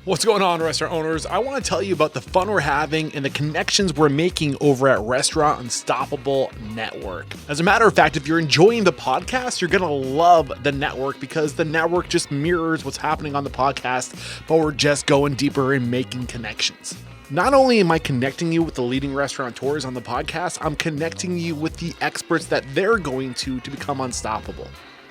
What's going on, restaurant owners? I want to tell you about the fun we're having and the connections we're making over at Restaurant Unstoppable Network. As a matter of fact, if you're enjoying the podcast, you're going to love the network because the network just mirrors what's happening on the podcast, but we're just going deeper and making connections. Not only am I connecting you with the leading restaurateurs on the podcast, I'm connecting you with the experts that they're going to become unstoppable.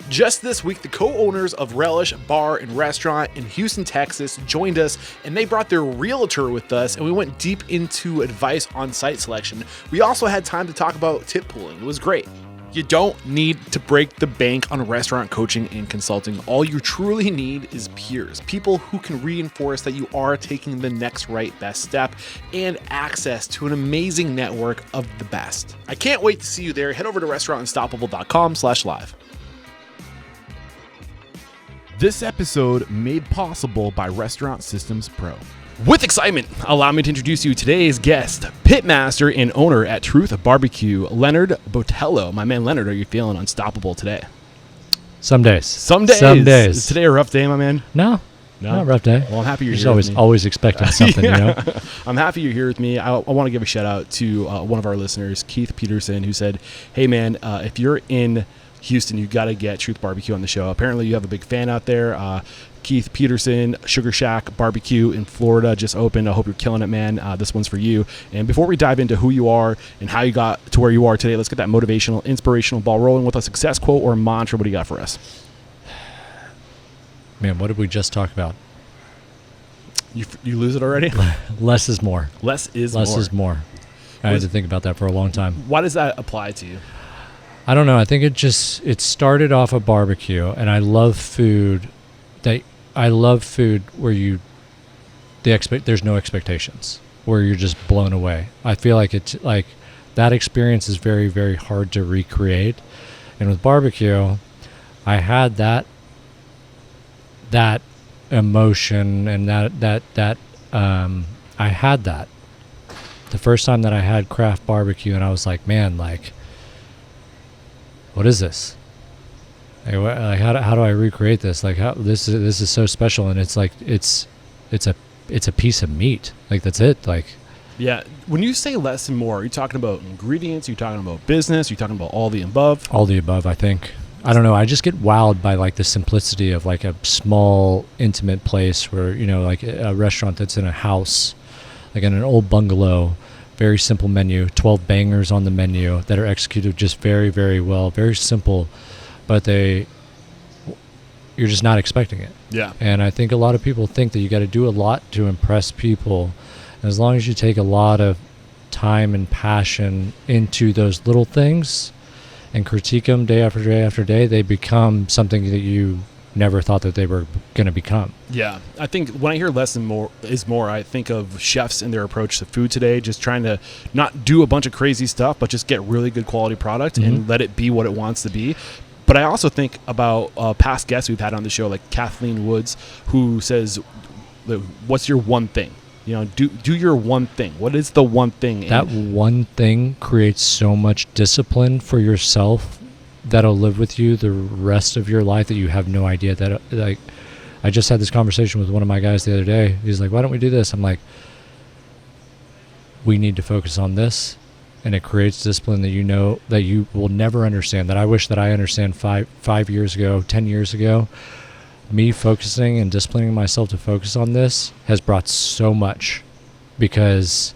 Just this week, the co-owners of Relish Bar and Restaurant in Houston, Texas joined us, and they brought their realtor with us, and we went deep into advice on site selection. We also had time to talk about tip pooling. It was great. You don't need to break the bank on restaurant coaching and consulting. All you truly need is peers, people who can reinforce that you are taking the next right best step, and access to an amazing network of the best. I can't wait to see you there. Head over to restaurantunstoppable.com/live. This episode made possible by Restaurant Systems Pro. With excitement, allow me to introduce you today's guest, pitmaster and owner at Truth BBQ, Leonard Botello. My man Leonard, are you feeling unstoppable today? Some days. Is today a rough day, my man? No, not a rough day. Well, I'm happy you're here with me. Always expecting something, yeah. you know? I'm happy you're here with me. I want to give a shout out to one of our listeners, Keith Peterson, who said, hey man, if you're in Houston, you got to get Truth BBQ on the show. Apparently you have a big fan out there. Keith Peterson, Sugar Shack Barbecue in Florida just opened. I hope you're killing it, man. This one's for you. And before we dive into who you are and how you got to where you are today, let's get that motivational, inspirational ball rolling with a success quote or mantra. What do you got for us? Man, what did we just talk about? You lose it already? Less is more. Less is more. I had to think about that for a long time. Why does that apply to you? I don't know. I think it started off a barbecue, and I love food. Where there's no expectations, where you're just blown away. I feel like it's like that experience is very, very hard to recreate. And with barbecue, I had that emotion and I had that the first time that I had craft barbecue, and I was like, man, like, what is this? Like, how do I recreate this? Like, how this is so special, and it's like it's a piece of meat. Like, that's it. Like, yeah. When you say less and more, are you talking about ingredients? Are you talking about business? Are you talking about all the above? All the above, I think. I don't know. I just get wowed by like the simplicity of like a small, intimate place where, you know, like a restaurant that's in a house, like in an old bungalow. Very simple menu, 12 bangers on the menu that are executed just very, very well, very simple, but you're just not expecting it. Yeah. And I think a lot of people think that you got to do a lot to impress people. And as long as you take a lot of time and passion into those little things and critique them day after day after day, they become something that you never thought that they were going to become. Yeah. I think when I hear less and more is more, I think of chefs and their approach to food today, just trying to not do a bunch of crazy stuff, but just get really good quality product and let it be what it wants to be. But I also think about past guests we've had on the show, like Kathleen Woods, who says, what's your one thing? You know, do your one thing. What is the one thing? That one thing creates so much discipline for yourself that'll live with you the rest of your life that you have no idea. That, like, I just had this conversation with one of my guys the other day. He's like, why don't we do this? I'm like, we need to focus on this, and it creates discipline that you know that you will never understand, that I wish that I understand 5 years ago, 10 years ago. Me focusing and disciplining myself to focus on this has brought so much, because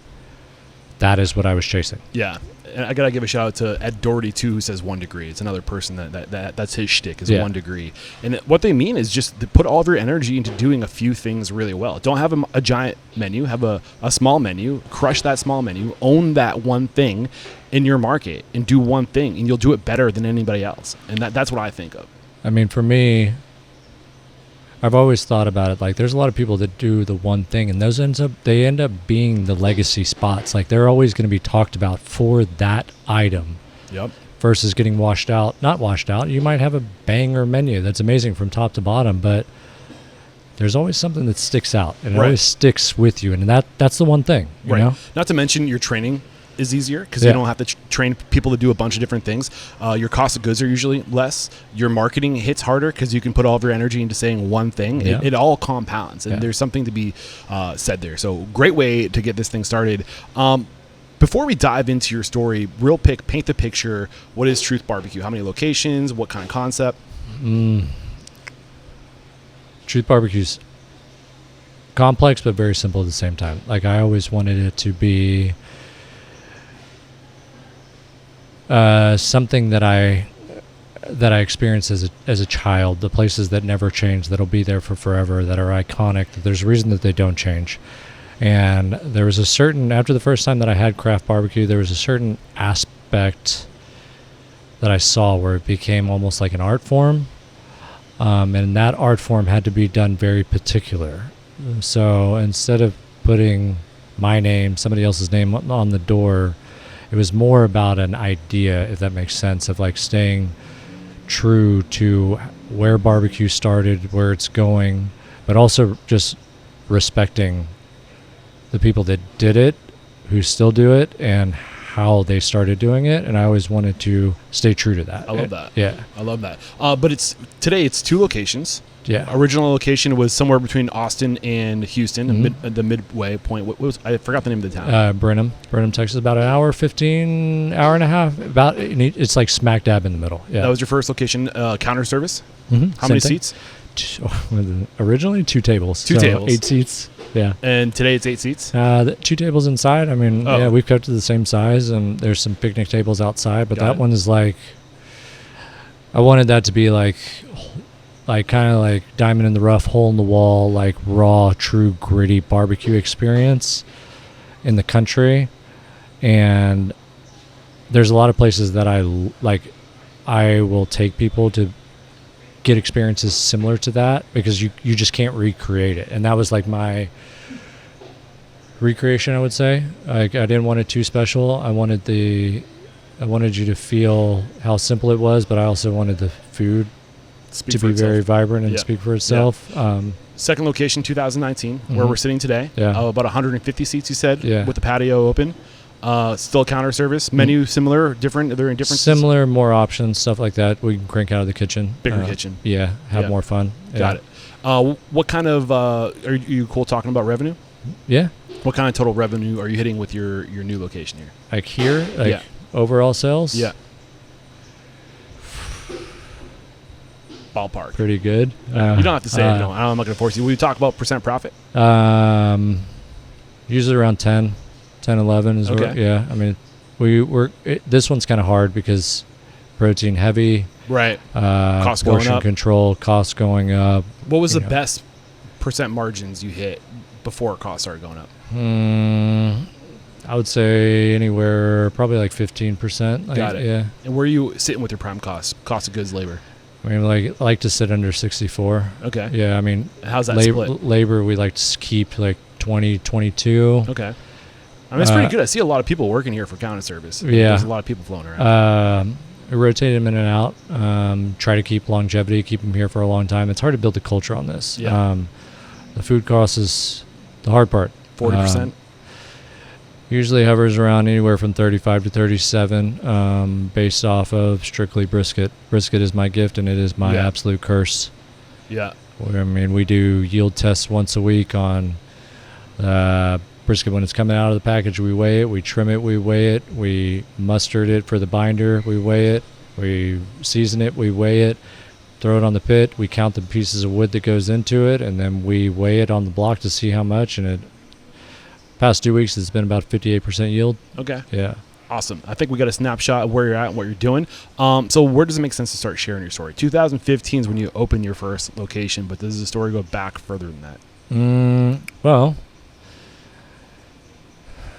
that is what I was chasing. Yeah. And I gotta give a shout out to Ed Doherty too, who says 1 degree. It's another person that's his shtick is 1 degree. And what they mean is just to put all of your energy into doing a few things really well. Don't have a giant menu, have a small menu, crush that small menu, own that one thing in your market, and do one thing, and you'll do it better than anybody else. And that's what I think of. I mean, for me, I've always thought about it like there's a lot of people that do the one thing, and those end up being the legacy spots. Like, they're always going to be talked about for that item. Yep. Versus getting not washed out. You might have a banger menu that's amazing from top to bottom, but there's always something that sticks out, and it always sticks with you, and that's the one thing. You know? Not to mention your training is easier because you don't have to train people to do a bunch of different things. Your cost of goods are usually less. Your marketing hits harder because you can put all of your energy into saying one thing. It all compounds, and there's something to be said there. So great way to get this thing started. Before we dive into your story, real quick, paint the picture. What is Truth BBQ? How many locations? What kind of concept? Truth BBQ's complex but very simple at the same time. Like, I always wanted it to be something that I experienced as a child. The places that never change, that'll be there for forever, that are iconic. That there's a reason that they don't change. And there was a certain, after the first time that I had craft barbecue, there was a certain aspect that I saw where it became almost like an art form. And that art form had to be done very particular. So instead of putting my name, somebody else's name on the door, it was more about an idea, if that makes sense, of like staying true to where barbecue started, where it's going, but also just respecting the people that did it, who still do it, and how they started doing it. And I always wanted to stay true to that. I love that. Yeah. I love that. But today it's 2 locations. Yeah. Original location was somewhere between Austin and Houston, the midway point. What was, I forgot the name of the town. Brenham, Texas, about an hour, 15, hour and a half. About, it's like smack dab in the middle. Yeah. That was your first location. Counter service. How Same many thing. seats? Originally 2 tables. 2 tables. 8 seats. Yeah. And today it's 8 seats? 2 tables inside. I mean, yeah, we've kept it the same size, and there's some picnic tables outside, but that one is like, I wanted that to be like kind of like diamond in the rough, hole in the wall, like raw, true, gritty barbecue experience in the country. And there's a lot of places that I will take people to get experiences similar to that, because you just can't recreate it. And that was like my recreation, I would say. Like, I didn't want it too special. I wanted you to feel how simple it was, but I also wanted the food to be very vibrant and speak for itself. Second location, 2019, where we're sitting today. About 150 seats, you said, with the patio open. Still counter service. Menu similar, different? They're in different. Similar, more options, stuff like that. We can crank out of the kitchen. Bigger kitchen. Yeah, have more fun. Got it. What kind of, are you cool talking about revenue? Yeah. What kind of total revenue are you hitting with your new location here? Like here? Like overall sales? Yeah. Ballpark. Pretty good. You don't have to say it. No, I'm not going to force you. Will you talk about percent profit? Usually around 10, 11 is where, I mean, this one's kind of hard because protein heavy. Right. Cost going portion up. Control, costs going up. What was the best percent margins you hit before costs started going up? I would say anywhere, probably like 15%. Got it. Yeah. And where are you sitting with your prime cost of goods, labor? I mean, I like to sit under 64. Okay. Yeah, I mean, how's that split? Labor, we like to keep like 20, 22. Okay. I mean, it's pretty good. I see a lot of people working here for counter service. Yeah. There's a lot of people flowing around. We rotate them in and out. Try to keep longevity, keep them here for a long time. It's hard to build a culture on this. Yeah. The food cost is the hard part. 40%? Usually hovers around anywhere from 35 to 37, based off of strictly brisket. Brisket is my gift, and it is my absolute curse. Yeah. I mean, we do yield tests once a week on brisket. When it's coming out of the package, we weigh it, we trim it, we weigh it, we mustard it for the binder, we weigh it, we season it, we weigh it, throw it on the pit, we count the pieces of wood that goes into it, and then we weigh it on the block to see how much. And past 2 weeks, it's been about 58% yield. Okay. Yeah. Awesome. I think we got a snapshot of where you're at and what you're doing. So where does it make sense to start sharing your story? 2015 is when you opened your first location, but does the story go back further than that? Well,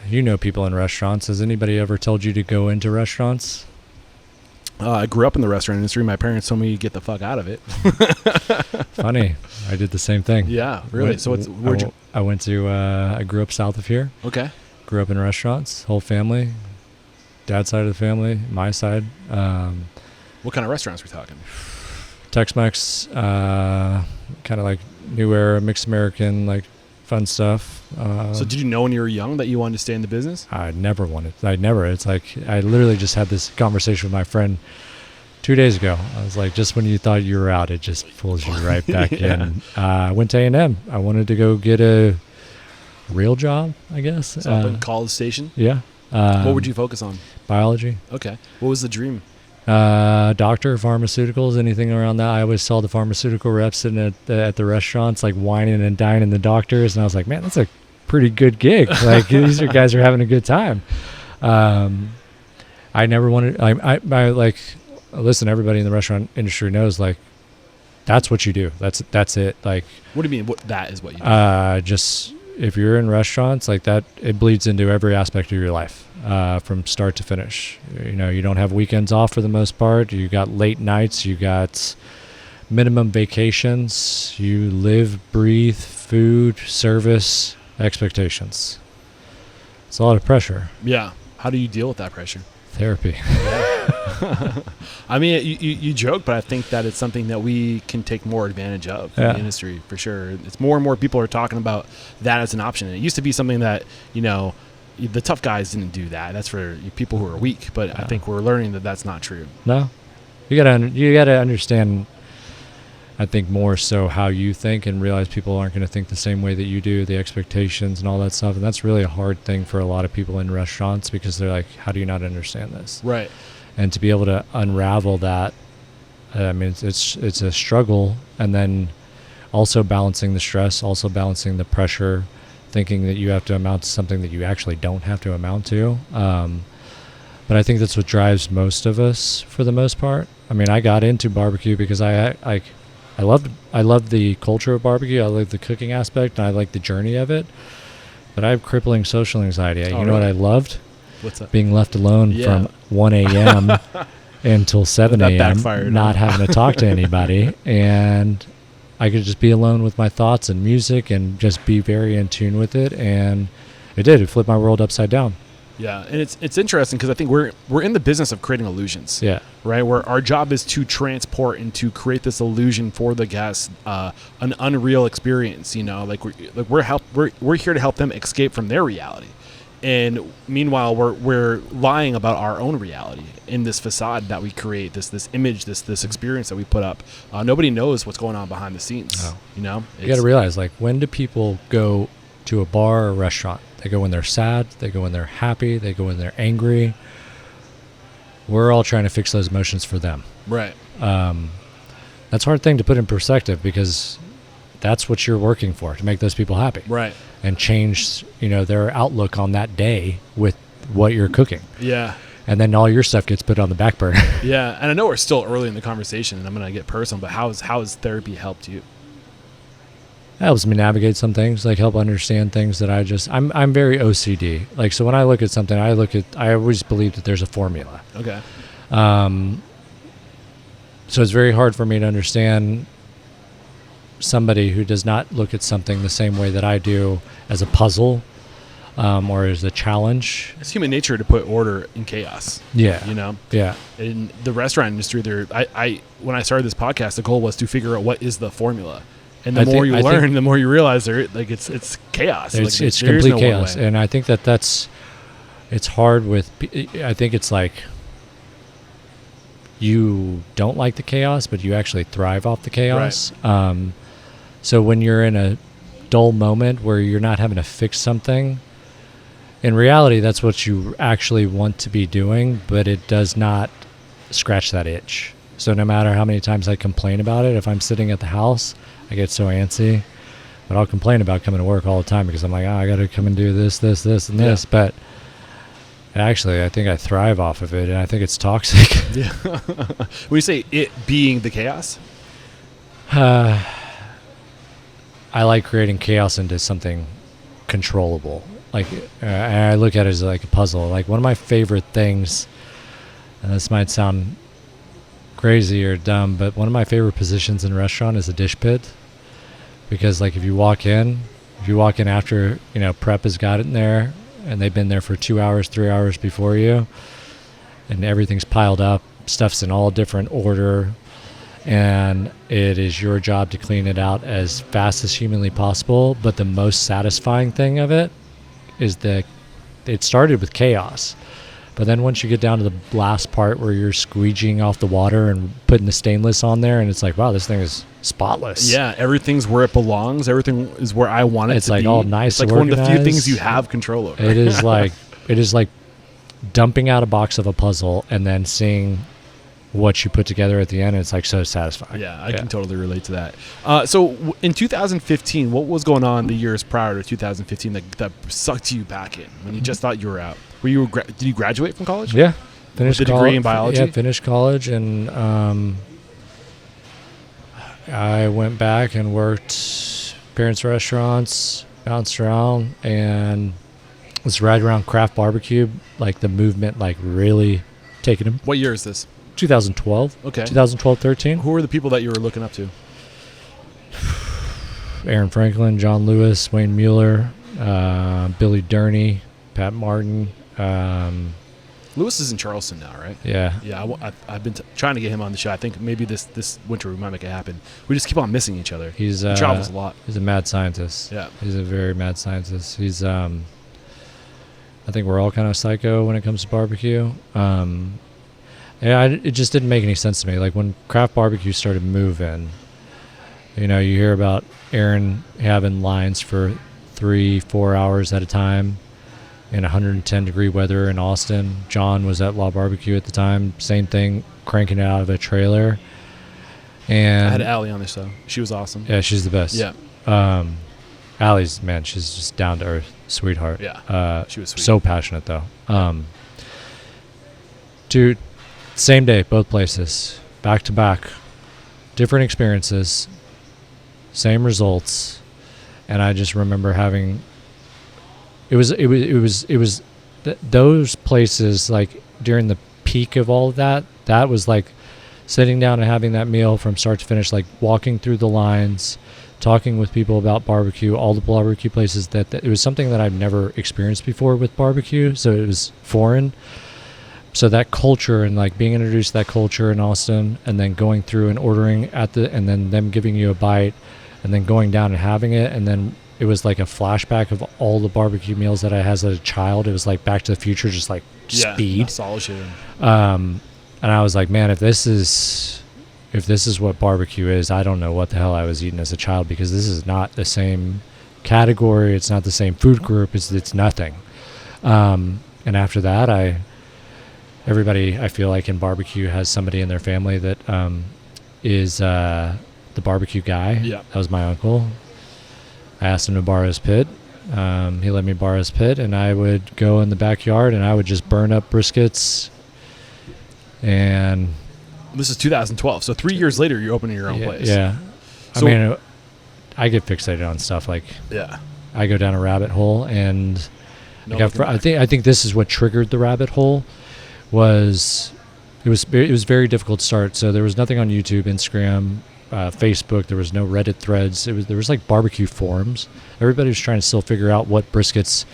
you know people in restaurants. Has anybody ever told you to go into restaurants? I grew up in the restaurant industry. My parents told me to get the fuck out of it. Funny. I did the same thing. Yeah, really. So I grew up south of here. Okay. Grew up in restaurants, whole family, dad's side of the family, my side. What kind of restaurants are we talking? Tex-Mex, kind of like New Era, mixed American, like fun stuff. So did you know when you were young that you wanted to stay in the business? I never wanted. It's like I literally just had this conversation with my friend 2 days ago. I was like, just when you thought you were out, it just pulls you right back in. I went to A&M. I wanted to go get a real job, I guess. So up in College Station? Yeah. What would you focus on? Biology. Okay. What was the dream? Doctor, pharmaceuticals, anything around that. I always saw the pharmaceutical reps sitting at the restaurants, like whining and dining the doctors, and I was like, man, that's a pretty good gig. Like these guys are having a good time. I never wanted. I like. Listen, everybody in the restaurant industry knows, like, that's what you do. That's it. Like, what do you mean? That is what you do? Just if you're in restaurants like that, it bleeds into every aspect of your life, from start to finish. You don't have weekends off for the most part. You got late nights. You got minimum vacations. You live, breathe, food, service, expectations. It's a lot of pressure. Yeah. How do you deal with that pressure? Therapy. I mean, you joke, but I think that it's something that we can take more advantage of in the industry, for sure. It's more and more people are talking about that as an option. And it used to be something that, the tough guys didn't do that. That's for people who are weak. But I think we're learning that that's not true. No. You gotta understand, I think, more so how you think, and realize people aren't going to think the same way that you do, the expectations and all that stuff. And that's really a hard thing for a lot of people in restaurants, because they're like, how do you not understand this? Right. And to be able to unravel that, I mean, it's a struggle. And then also balancing the stress, also balancing the pressure, thinking that you have to amount to something that you actually don't have to amount to. But I think that's what drives most of us for the most part. I mean, I got into barbecue because I loved the culture of barbecue. I like the cooking aspect, and I like the journey of it. But I have crippling social anxiety. You know what I loved? What's that? Being left alone from 1 a.m. until 7 a.m., not having to talk to anybody. And I could just be alone with my thoughts and music and just be very in tune with it. And it flipped my world upside down. Yeah, and it's interesting because I think we're in the business of creating illusions. Yeah. Right, where our job is to transport and to create this illusion for the guests, an unreal experience. We're here to help them escape from their reality, and meanwhile we're lying about our own reality in this facade that we create, this image, this experience that we put up. Nobody knows what's going on behind the scenes. Oh. You got to realize, like, when do people go to a bar or a restaurant? They go when they're sad, they go when they're happy, they go when they're angry. We're all trying to fix those emotions for them. Right. That's a hard thing to put in perspective, because that's what you're working for, to make those people happy. Right. And change, their outlook on that day with what you're cooking. Yeah. And then all your stuff gets put on the back burner. Yeah. And I know we're still early in the conversation, and I'm going to get personal, but how has therapy helped you? It helps me navigate some things, like help understand things that I'm very OCD. Like, so when I look at something, I always believe that there's a formula. Okay. So it's very hard for me to understand somebody who does not look at something the same way that I do, as a puzzle, or as a challenge. It's human nature to put order in chaos. Yeah. Yeah. In the restaurant industry, when I started this podcast, the goal was to figure out what is the formula. And the more you learn, the more you realize it's chaos. It's complete chaos. And I think it's hard with, I think it's like, you don't like the chaos, but you actually thrive off the chaos. Right. So when you're in a dull moment where you're not having to fix something, in reality, that's what you actually want to be doing, but it does not scratch that itch. So no matter how many times I complain about it, if I'm sitting at the house, I get so antsy, but I'll complain about coming to work all the time because I'm like, I got to come and do this, and this. But actually, I think I thrive off of it, and I think it's toxic. Yeah. When you say it being the chaos? I like creating chaos into something controllable. Like, and I look at it as like a puzzle. Like, one of my favorite things, and this might sound crazy or dumb, but one of my favorite positions in a restaurant is a dish pit, because like if you walk in after prep has got it in there and they've been there for 2 hours, 3 hours before you, and everything's piled up, stuff's in all different order, and it is your job to clean it out as fast as humanly possible. But the most satisfying thing of it is that it started with chaos. But then once you get down to the last part where you're squeegeeing off the water and putting the stainless on there, and it's like, wow, this thing is spotless. Yeah, everything's where it belongs. Everything is where I want it to be. It's like all nice. It's like one of the few things you have control over. It is like dumping out a box of a puzzle and then seeing what you put together at the end. It's like so satisfying. Yeah, I can totally relate to that. So in 2015, what was going on the years prior to 2015 that sucked you back in when you just thought you were out? Did you graduate from college? Yeah, finished with a degree in biology. Yeah, finished college, and I went back and worked parents' restaurants, bounced around, and was right around craft barbecue, like the movement, like really taking him. What year is this? 2012. Okay. 2012-13. Who were the people that you were looking up to? Aaron Franklin, John Lewis, Wayne Mueller, Billy Durney, Pat Martin. Lewis is in Charleston now, right? Yeah. Yeah, I've been trying to get him on the show. I think maybe this winter we might make it happen. We just keep on missing each other. He travels a lot. He's a mad scientist. Yeah. He's a very mad scientist. He's I think we're all kind of psycho when it comes to barbecue. It just didn't make any sense to me. Like when craft barbecue started moving, you hear about Aaron having lines for 3-4 hours at a time in 110-degree weather in Austin. John was at Law Barbecue at the time. Same thing, cranking it out of a trailer. And I had Allie on this show. She was awesome. Yeah, she's the best. Yeah. Allie's, man, she's just down to earth, sweetheart. Yeah. She was sweet. So passionate though. Dude, same day, both places, back to back, different experiences, same results, and I just remember having. It was those places, like during the peak of all of that. That was like sitting down and having that meal from start to finish, like walking through the lines, talking with people about barbecue, all the barbecue places. That it was something that I've never experienced before with barbecue, so it was foreign. So that culture and like being introduced to that culture in Austin, and then going through and ordering and then them giving you a bite, and then going down and having it, and then it was like a flashback of all the barbecue meals that I had as a child. It was like Back to the Future, just like speed. That's all shit. And I was like, man, if this is what barbecue is, I don't know what the hell I was eating as a child, because this is not the same category. It's not the same food group. It's nothing. And after that, everybody I feel like in barbecue has somebody in their family that is the barbecue guy. Yeah. That was my uncle. I asked him to borrow his pit. He let me borrow his pit, and I would go in the backyard and I would just burn up briskets. And this is 2012, so 3 years later, you're opening your own place. Yeah. So, I mean, I get fixated on stuff like. Yeah. I go down a rabbit hole, and I think this is what triggered the rabbit hole. It was very difficult to start. So there was nothing on YouTube, Instagram, Facebook. There was no Reddit threads. There was like barbecue forums. Everybody was trying to still figure out what briskets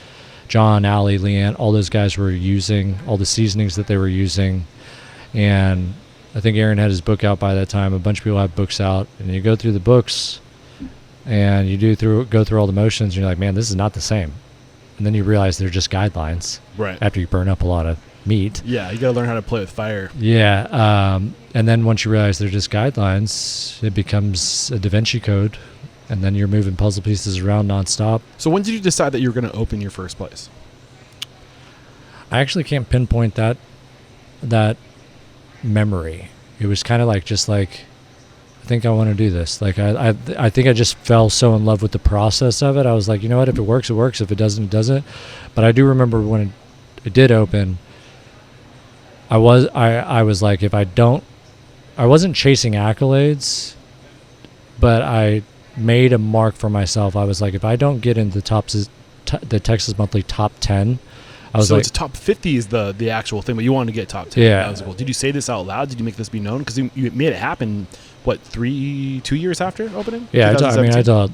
John, Allie, Leanne, all those guys were using, all the seasonings that they were using. And I think Aaron had his book out by that time. A bunch of people have books out, and you go through the books and you go through all the motions, and you're like, man, this is not the same. And then you realize they're just guidelines. Right. After you burn up a lot of meat. Yeah, you got to learn how to play with fire. Yeah. And then once you realize they're just guidelines, it becomes a Da Vinci Code, and then you're moving puzzle pieces around nonstop. So when did you decide that you were going to open your first place? I actually can't pinpoint that memory. It was kind of like I think I want to do this. Like I think I just fell so in love with the process of it. I was like, you know what? If it works, it works. If it doesn't, it doesn't. But I do remember when it did open. I was like, if I don't, I wasn't chasing accolades, but I made a mark for myself. I was like, if I don't get into the Texas Monthly top 10, I was so like, it's top 50 is the actual thing, but you wanted to get top 10. Yeah. That was cool. Did you say this out loud? Did you make this be known? Because you made it happen, 2 years after opening? Yeah, I told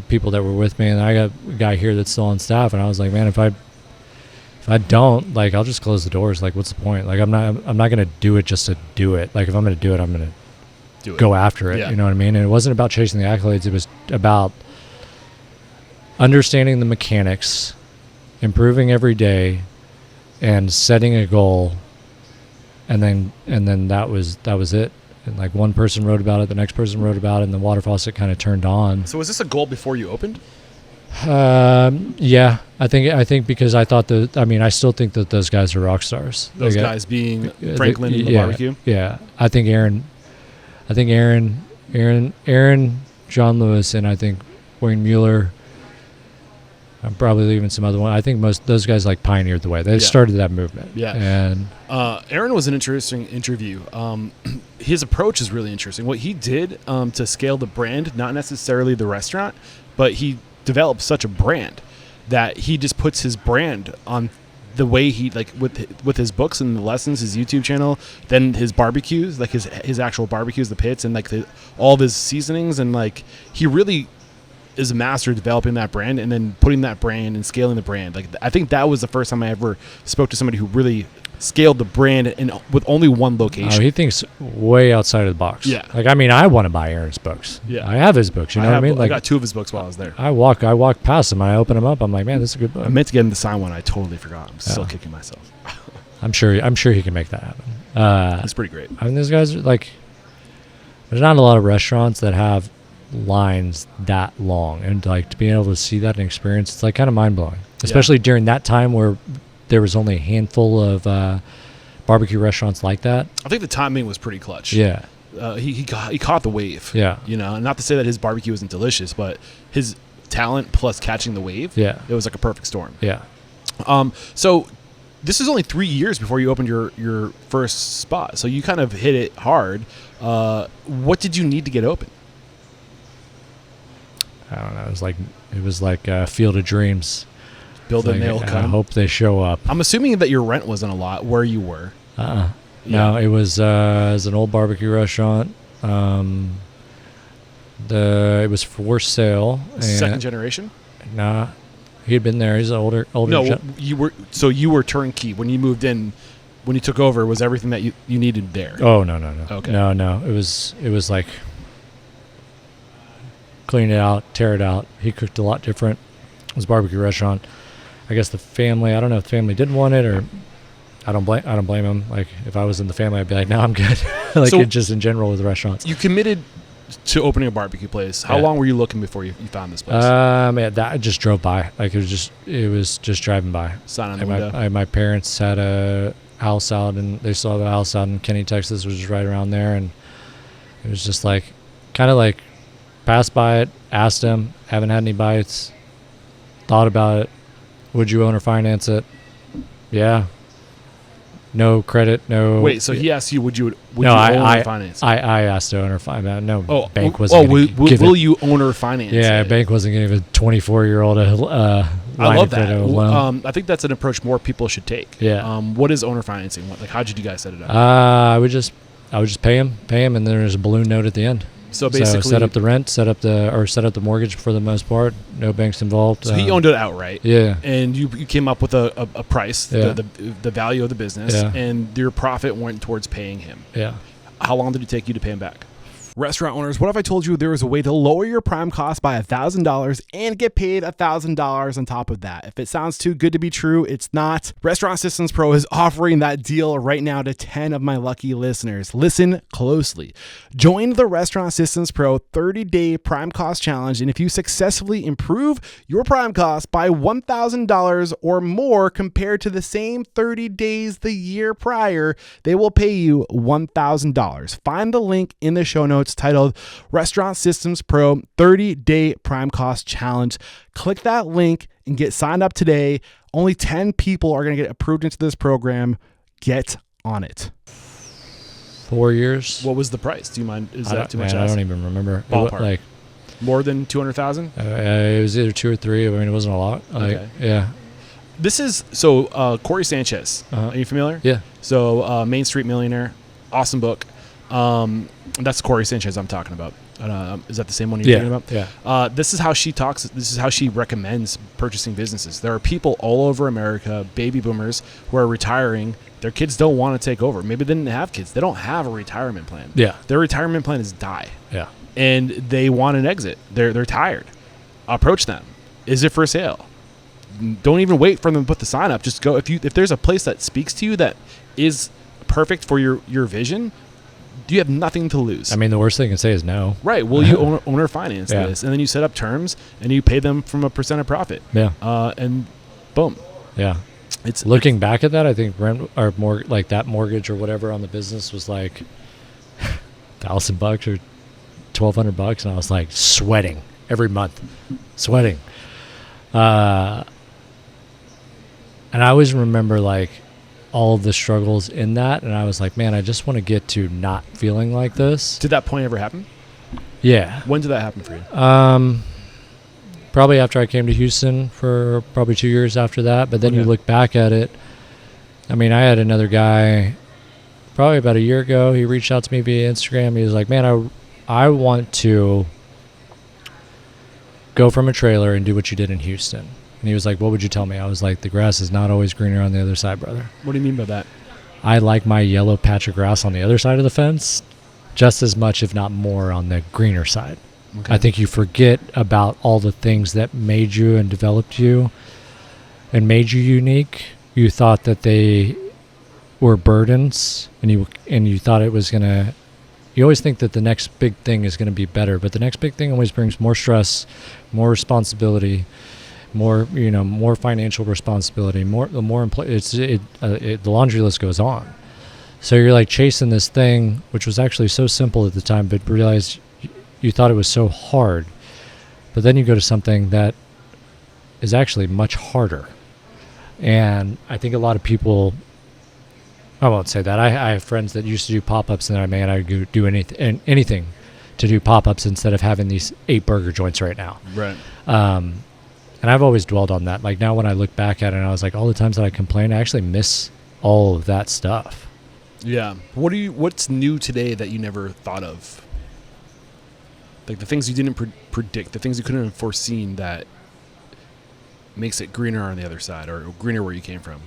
people that were with me, and I got a guy here that's still on staff, and I was like, man, if I don't, like, I'll just close the doors. Like, what's the point? Like, I'm not gonna do it just to do it. Like, if I'm gonna do it, I'm gonna go after it. Yeah. You know what I mean? And it wasn't about chasing the accolades. It was about understanding the mechanics, improving every day, and setting a goal. And then that was it. And like one person wrote about it, the next person wrote about it, and the water faucet kind of turned on. So was this a goal before you opened? Yeah, I think because I thought I still think that those guys are rock stars. Those guys being Franklin and the barbecue. Yeah, I think Aaron, John Lewis, and I think Wayne Mueller. I'm probably leaving some other one. I think most those guys like pioneered the way. They started that movement. Yeah. And Aaron was an interesting interview. His approach is really interesting. What he did to scale the brand, not necessarily the restaurant, but he developed such a brand that he just puts his brand on the way he like with his books and the lessons, his YouTube channel, then his barbecues, like his actual barbecues, the pits, and like all of his seasonings, and like he really is a master developing that brand and then putting that brand and scaling the brand. Like I think that was the first time I ever spoke to somebody who really scaled the brand and with only one location. Oh, he thinks way outside of the box. Yeah. Like I want to buy Aaron's books. Yeah. I have his books. You know what I mean? Like I got 2 of his books while I was there. I walk past them. I open them up. I'm like, man, this is a good book. I meant to get him to sign one. I totally forgot. I'm still kicking myself. I'm sure he can make that happen. That's pretty great. I mean, these guys are like, there's not a lot of restaurants that have lines that long, and like to be able to see that and experience, it's like kind of mind blowing, especially during that time where there was only a handful of barbecue restaurants like that. I think the timing was pretty clutch. Yeah. He caught the wave. Yeah. You know, and not to say that his barbecue wasn't delicious, but his talent plus catching the wave. Yeah. It was like a perfect storm. Yeah. So this is only 3 years before you opened your first spot. So you kind of hit it hard. What did you need to get open? I don't know. It was like Field of Dreams. Build a like, nail I come. hope they show up. I'm assuming that your rent wasn't a lot where you were. Yeah. No, it was an old barbecue restaurant. It was for sale. Second generation? Nah, he had been there. He's an older. No, you were turnkey when you moved in. When you took over, was everything that you needed there? Oh no. Okay. No. It was like clean it out, tear it out. He cooked a lot different. It was a barbecue restaurant. I guess the family. I don't know if the family didn't want it, or I don't blame him. Like if I was in the family, I'd be like, no, I'm good. Like so, just in general with restaurants. You committed to opening a barbecue place. How long were you looking before you found this place? I just drove by. Like it was just driving by. Sign on the window. My parents had a house out, and they saw the house out in Kenny, Texas, which is right around there, and it was just like kind of like passed by it, asked him, haven't had any bites, thought about it. Would you own or finance it? Yeah. No credit, no. Wait, so he asked you, would you own or finance? I asked to own or finance. No, bank wasn't. Will you own or finance? Yeah, bank wasn't going to give a 24-year-old I love that. I think that's an approach more people should take. Yeah. What is owner financing? How did you guys set it up? I would just pay him, and then there's a balloon note at the end. So basically, set up the rent, set up the mortgage for the most part. No banks involved. So he owned it outright. Yeah. And you came up with a price, yeah. the value of the business, and your profit went towards paying him. Yeah. How long did it take you to pay him back? Restaurant owners, what if I told you there was a way to lower your prime cost by $1,000 and get paid $1,000 on top of that? If it sounds too good to be true, it's not. Restaurant Systems Pro is offering that deal right now to 10 of my lucky listeners. Listen closely. Join the Restaurant Systems Pro 30-day prime cost challenge, and if you successfully improve your prime cost by $1,000 or more compared to the same 30 days the year prior, they will pay you $1,000. Find the link in the show notes titled Restaurant Systems Pro 30-Day Prime Cost Challenge. Click that link and get signed up today. Only 10 people are going to get approved into this program. Get on it. 4 years. What was the price? Do you mind? Is that too much? I don't even remember. Ballpark. Like more than 200,000? It was either 2 or 3. I mean, it wasn't a lot. Okay. Yeah. This is Corey Sanchez. Are you familiar? Yeah. So Main Street Millionaire, awesome book. That's Corey Sanchez I'm talking about. Is that the same one you're thinking about? Yeah. This is how she talks. This is how she recommends purchasing businesses. There are people all over America, baby boomers, who are retiring. Their kids don't want to take over. Maybe they didn't have kids. They don't have a retirement plan. Yeah. Their retirement plan is die. Yeah. And they want an exit. They're tired. Approach them. Is it for sale? Don't even wait for them to put the sign up. Just go. If there's a place that speaks to you that is perfect for your vision, you have nothing to lose. I mean, the worst thing you can say is no. Right. Well, you owner finance this, and then you set up terms, and you pay them from a percent of profit. Yeah. And boom. Yeah. It's looking back at that, I think rent or more like that mortgage or whatever on the business was like $1,000 or $1,200, and I was like sweating every month, sweating. And I always remember like all of the struggles in that, and I was like, man, I just want to get to not feeling like this. Did that point ever happen? Yeah. When did that happen for you? Probably after I came to Houston for probably 2 years after that. But then you look back at it. I mean, I had another guy probably about a year ago. He reached out to me via Instagram. He was like, man, I want to go from a trailer and do what you did in Houston. And he was like, what would you tell me? I was like, the grass is not always greener on the other side, brother. What do you mean by that? I like my yellow patch of grass on the other side of the fence just as much, if not more, on the greener side. Okay. I think you forget about all the things that made you and developed you and made you unique. You thought that they were burdens, and you thought it was going to... You always think that the next big thing is going to be better, but the next big thing always brings more stress, more responsibility, more financial responsibility, the laundry list goes on. So you're like chasing this thing, which was actually so simple at the time, but realized you thought it was so hard. But then you go to something that is actually much harder. And I think a lot of people, I won't say that. I have friends that used to do pop-ups, and I'd do anything to do pop-ups instead of having these 8 burger joints right now. Right. And I've always dwelled on that. Like now when I look back at it, and I was like, all the times that I complain, I actually miss all of that stuff. Yeah. What's new today that you never thought of? Like the things you didn't predict, the things you couldn't have foreseen that makes it greener on the other side, or greener where you came from.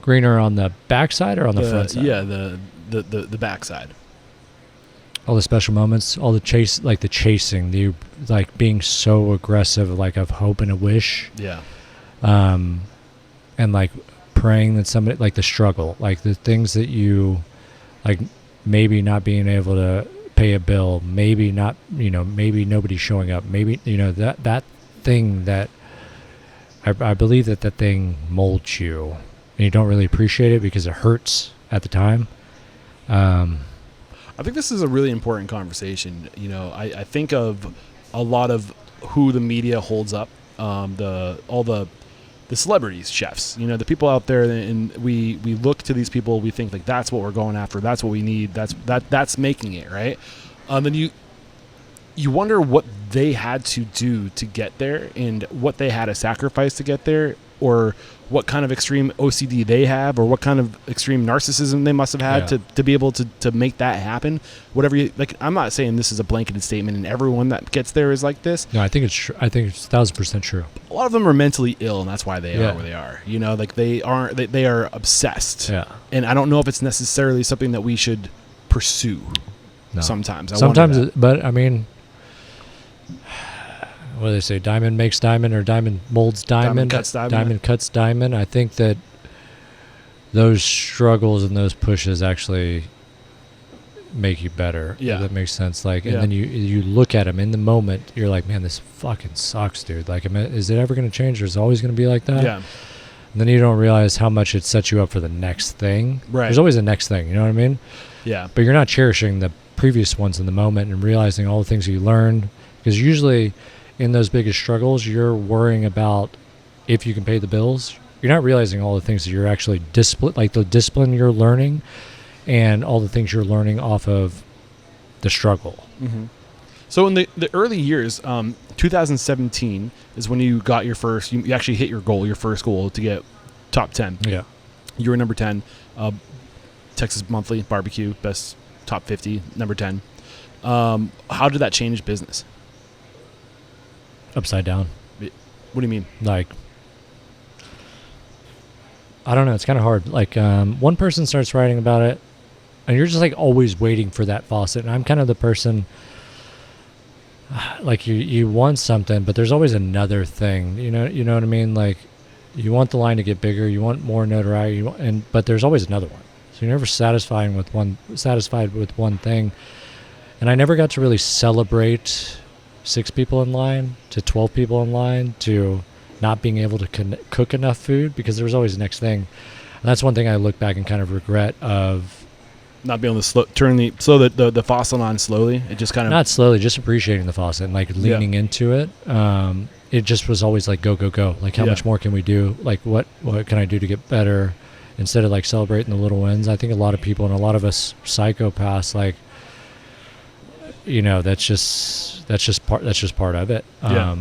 Greener on the backside or on the front side? Yeah, the backside. All the special moments, all the chasing, the like being so aggressive, like of hope and a wish. Yeah. And like praying that somebody, like the struggle, like the things that you, like maybe not being able to pay a bill, maybe not, maybe nobody showing up, maybe, that thing that I believe that thing molds you, and you don't really appreciate it because it hurts at the time. I think this is a really important conversation. I think of a lot of who the media holds up, all the celebrities, chefs, the people out there, and we look to these people. We think like that's what we're going after. That's what we need. That's making it right. Then you wonder what they had to do to get there, and what they had to sacrifice to get there, or what kind of extreme OCD they have, or what kind of extreme narcissism they must have had to be able to make that happen. Whatever you like. I'm not saying this is a blanketed statement and everyone that gets there is like this. No, I think it's true. I think it's 1,000% true. A lot of them are mentally ill, and that's why they are where they are. Like they are obsessed. Yeah. And I don't know if it's necessarily something that we should pursue. No. Sometimes, but I mean, what do they say? Diamond makes diamond, or diamond molds diamond. Diamond cuts diamond. I think that those struggles and those pushes actually make you better. Yeah, if that makes sense. Like, and then you look at them in the moment. You're like, man, this fucking sucks, dude. Like, is it ever going to change? Or is it always going to be like that? Yeah. And then you don't realize how much it sets you up for the next thing. Right. There's always a next thing. You know what I mean? Yeah. But you're not cherishing the previous ones in the moment and realizing all the things you learned, because usually in those biggest struggles, you're worrying about if you can pay the bills. You're not realizing all the things that you're actually like the discipline you're learning and all the things you're learning off of the struggle. Mm-hmm. So in the early years, 2017 is when you got your first, you actually hit your first goal to get top 10. Yeah. You were number 10. Texas Monthly Barbecue, best top 50, number 10. How did that change business? Upside down. What do you mean? Like, I don't know. It's kind of hard. Like, one person starts writing about it, and you're just like always waiting for that faucet. And I'm kind of the person, like you want something, but there's always another thing. You know what I mean? Like, you want the line to get bigger, you want more notoriety, but there's always another one. So you're never satisfied with one thing. And I never got to really celebrate 6 people in line to 12 people in line to not being able to cook enough food, because there was always the next thing. And that's one thing I look back and kind of regret of not being able to turn the faucet on slowly. It just kind of not slowly, just appreciating the faucet and like leaning into it. It just was always like go. Like, how much more can we do? Like, what can I do to get better? Instead of like celebrating the little wins. I think a lot of people and a lot of us psychopaths, like, that's just part of it. I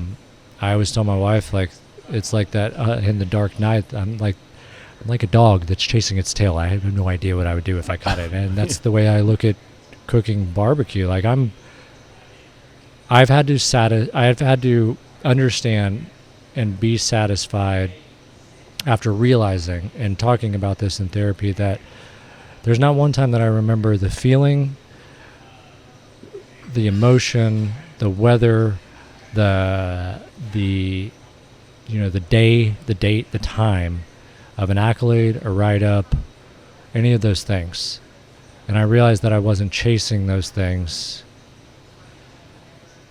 always tell my wife, like, it's like that in The Dark Knight. I'm like a dog that's chasing its tail. I have no idea what I would do if I caught it, and that's the way I look at cooking barbecue. Like, I've had to understand and be satisfied after realizing and talking about this in therapy that there's not one time that I remember the feeling, the emotion, the weather, the day, the date, the time of an accolade, a write-up, any of those things. And I realized that I wasn't chasing those things.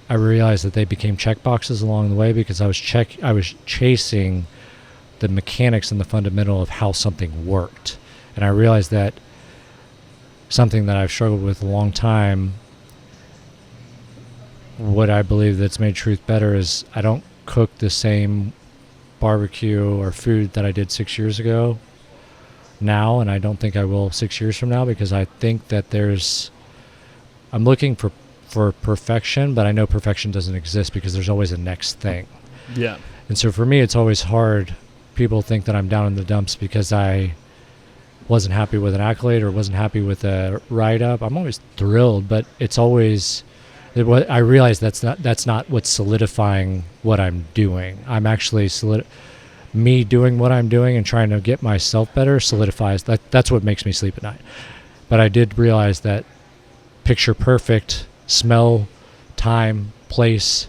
I realized that they became check boxes along the way because I was chasing the mechanics and the fundamental of how something worked. And I realized that something that I've struggled with a long time, what I believe that's made Truth better is I don't cook the same barbecue or food that I did 6 years ago now, and I don't think I will 6 years from now, because I think that I'm looking for perfection, but I know perfection doesn't exist because there's always a next thing. Yeah. And so for me, it's always hard. People think that I'm down in the dumps because I wasn't happy with an accolade or wasn't happy with a write-up. I'm always thrilled, but it's always... I realize that's not what's solidifying what I'm doing. I'm actually me doing what I'm doing and trying to get myself better solidifies. That's what makes me sleep at night. But I did realize that picture perfect, smell, time, place,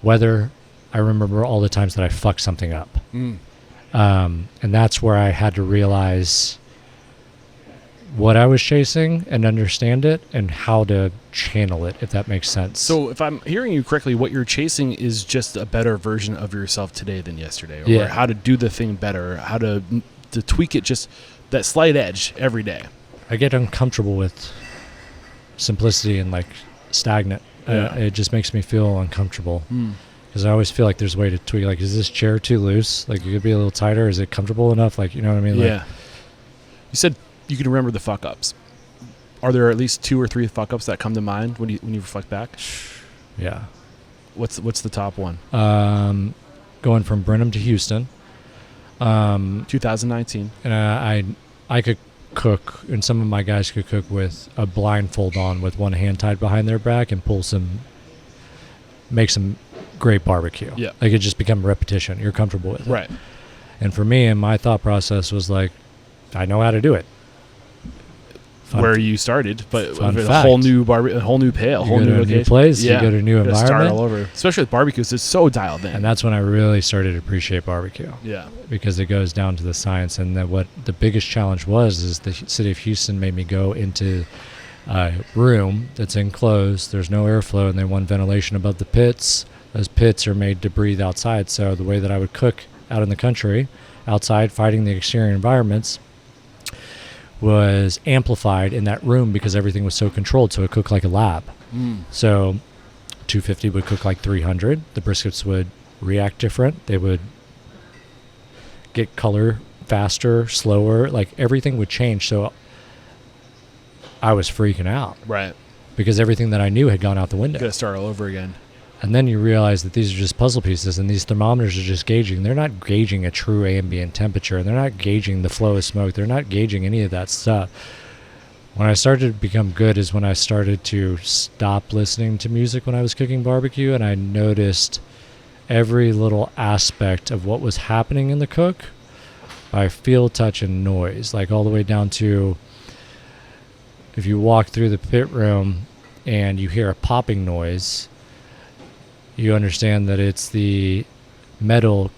weather. I remember all the times that I fucked something up. And that's where I had to realize what I was chasing and understand it and how to channel it, if that makes sense. So if I'm hearing you correctly, what you're chasing is just a better version of yourself today than yesterday, or how to do the thing better, how to tweak it, just that slight edge every day. I get uncomfortable with simplicity and like stagnant. It just makes me feel uncomfortable because I always feel like there's a way to tweak. Like, is this chair too loose? Like, you could be a little tighter. Is it comfortable enough? Like, you know what I mean? Yeah. Like, you said you can remember the fuck ups. Are there at least 2 or 3 fuck ups that come to mind when you reflect back? Yeah. What's the top one? Going from Brenham to Houston. 2019. And I could cook, and some of my guys could cook with a blindfold on, with one hand tied behind their back, and make some great barbecue. Yeah. Like, it just become repetition. You're comfortable with it. Right. And for me, and my thought process was like, I know how to do it. Where you started, but a whole new pail, whole new location. New place, you go to a new environment. Start all over. Especially with barbecues, it's so dialed in. And that's when I really started to appreciate barbecue. Yeah. Because it goes down to the science. And what the biggest challenge is the city of Houston made me go into a room that's enclosed. There's no airflow, and they want ventilation above the pits. Those pits are made to breathe outside. So the way that I would cook out in the country, outside, fighting the exterior environments, was amplified in that room because everything was so controlled. So it cooked like a lab. So 250 would cook like 300. The briskets would react different. They would get color faster, slower. Like, everything would change. So I was freaking out. Right. Because everything that I knew had gone out the window. You gotta start all over again. And then you realize that these are just puzzle pieces, and these thermometers are just gauging. They're not gauging a true ambient temperature, and they're not gauging the flow of smoke. They're not gauging any of that stuff. When I started to become good is when I started to stop listening to music when I was cooking barbecue, and I noticed every little aspect of what was happening in the cook by feel, touch, and noise, like all the way down to if you walk through the pit room and you hear a popping noise, you understand that it's the metal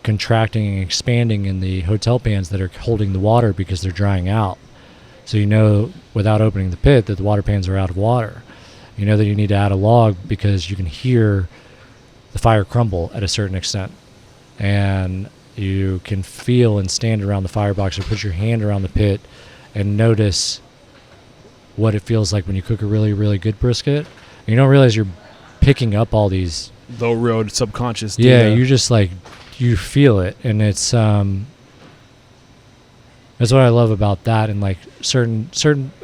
contracting and expanding in the hotel pans that are holding the water because they're drying out. So you know without opening the pit that the water pans are out of water. You know that you need to add a log because you can hear the fire crumble at a certain extent. And you can feel and stand around the firebox or put your hand around the pit and notice what it feels like when you cook a really, really good brisket. You don't realize you're picking up all these Low road subconscious data. Yeah, you just like you feel it, and it's that's what I love about that. And like certain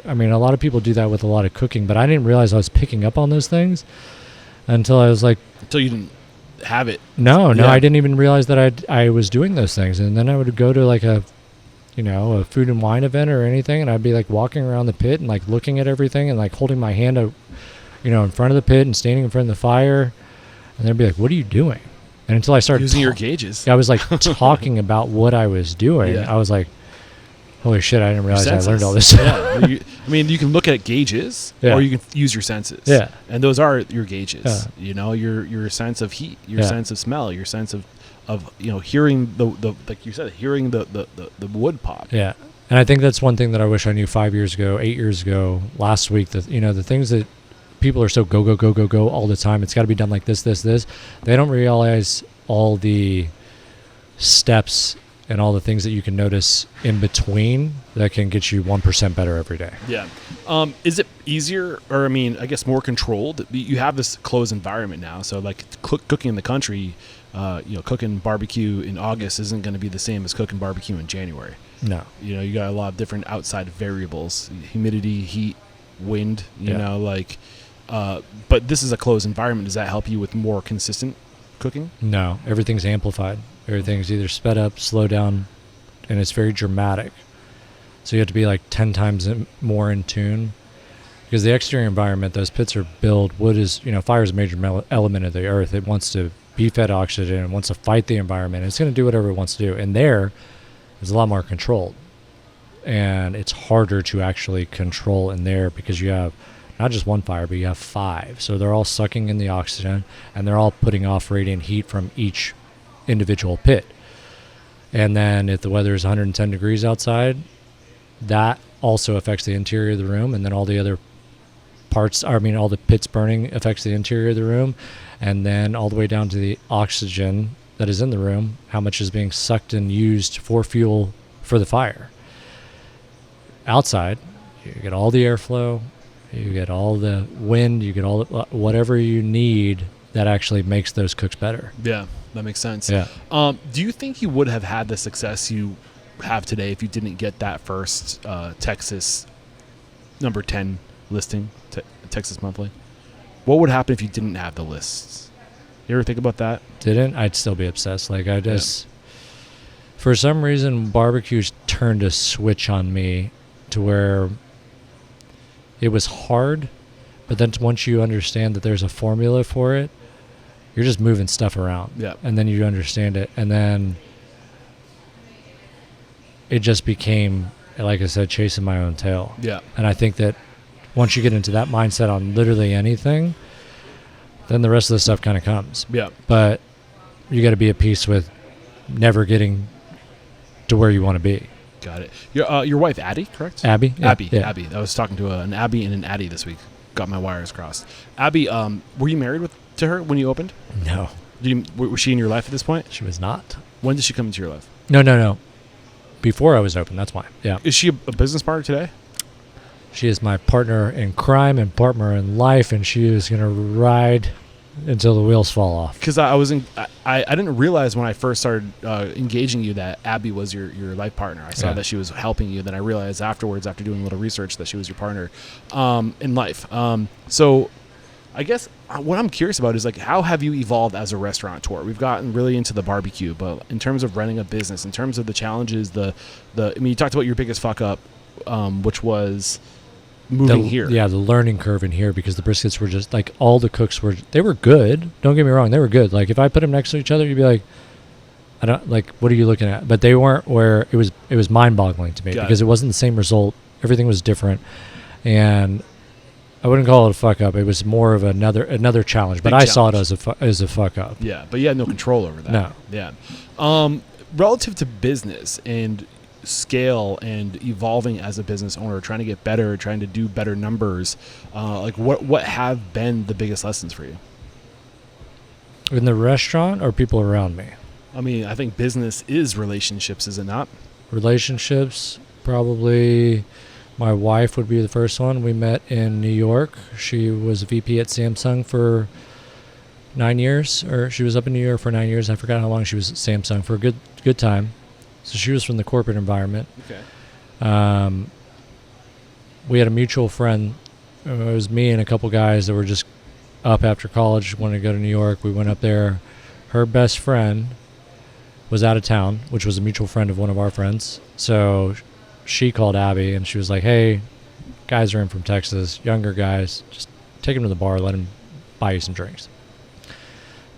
I mean, a lot of people do that with a lot of cooking, but I didn't realize I was picking up on those things until I was like, until you didn't have it. No, Yeah. I didn't even realize that I was doing those things. And then I would go to like a food and wine event or anything, and I'd be like walking around the pit and like looking at everything and like holding my hand out, in front of the pit and standing in front of the fire, and they'd be like, "What are you doing?" And until I started Using your gauges. I was like talking about what I was doing. Yeah. I was like, "Holy shit! I didn't realize I learned all this." Yeah. You can look at gauges, Yeah. or you can use your senses. Yeah. And those are your gauges. Yeah. Your sense of heat, your Yeah. sense of smell, your sense of hearing the like you said, hearing the wood pop. Yeah. And I think that's one thing that I wish I knew 5 years ago, 8 years ago, last week, that, the things that people are so go all the time. It's got to be done like this. They don't realize all the steps and all the things that you can notice in between that can get you 1% better every day. Yeah. Is it easier, or I guess more controlled? You have this closed environment now, so like cooking in the country, cooking barbecue in August isn't going to be the same as cooking barbecue in January. No. You got a lot of different outside variables: humidity, heat, wind. But this is a closed environment. Does that help you with more consistent cooking? No, everything's amplified. Everything's either sped up, slowed down, and it's very dramatic. So you have to be like 10 times more in tune. Because the exterior environment, those pits are built, wood is, fire is a major element of the earth. It wants to be fed oxygen, it wants to fight the environment. It's going to do whatever it wants to do. And there is a lot more controlled. And it's harder to actually control in there because you have not just one fire, but you have 5. So they're all sucking in the oxygen, and they're all putting off radiant heat from each individual pit. And then if the weather is 110 degrees outside, that also affects the interior of the room, and then all the other all the pits burning affects the interior of the room, and then all the way down to the oxygen that is in the room, how much is being sucked and used for fuel for the fire. Outside, you get all the airflow, you get all the wind, you get all the, whatever you need that actually makes those cooks better. Yeah, that makes sense. Yeah. Do you think you would have had the success you have today if you didn't get that first Texas number 10 listing, Texas Monthly? What would happen if you didn't have the lists? You ever think about that? I'd still be obsessed. Like for some reason, barbecue's turned a switch on me to where it was hard, but then once you understand that there's a formula for it, you're just moving stuff around. Yeah. And then you understand it, and then it just became, like I said, chasing my own tail. Yeah. And I think that once you get into that mindset on literally anything, then the rest of the stuff kind of comes. Yeah. But you got to be at peace with never getting to where you want to be. Got it. Your wife, Addie, correct? Abby? Yeah. Abby. Yeah. Abby. I was talking to an Abby and an Addie this week. Got my wires crossed. Abby, were you married to her when you opened? No. Was she in your life at this point? She was not. When did she come into your life? No. Before I was open, that's why. Yeah. Is she a business partner today? She is my partner in crime and partner in life, and she is going to ride until the wheels fall off. Because I didn't realize when I first started engaging you that Abby was your life partner. I saw that she was helping you. Then I realized afterwards, after doing a little research, that she was your partner in life. So I guess what I'm curious about is, like, how have you evolved as a restaurateur? We've gotten really into the barbecue, but in terms of running a business, in terms of the challenges, you talked about your biggest fuck up, which was moving here. Yeah, the learning curve in here, because the briskets were just like, all the cooks were, they were good. Don't get me wrong, they were good. Like, if I put them next to each other, you'd be like, I don't, like, what are you looking at? But they weren't where it was mind-boggling to me, because it wasn't the same result. Everything was different, and I wouldn't call it a fuck up. It was more of another challenge, but I saw it as a fuck up. Yeah, but you had no control over that. No. Yeah. Relative to business and scale and evolving as a business owner, trying to get better, trying to do better numbers, like what have been the biggest lessons for you? In the restaurant or people around me? I mean, I think business is relationships, is it not? Relationships, probably. My wife would be the first one. We met in New York. She was a VP at Samsung for 9 years, or she was up in New York for 9 years. I forgot how long she was at Samsung for a good time. So she was from the corporate environment. Okay. We had a mutual friend. It was me and a couple guys that were just up after college, wanted to go to New York. We went up there. Her best friend was out of town, which was a mutual friend of one of our friends. So she called Abby, and she was like, hey, guys are in from Texas, younger guys, just take them to the bar, let them buy you some drinks.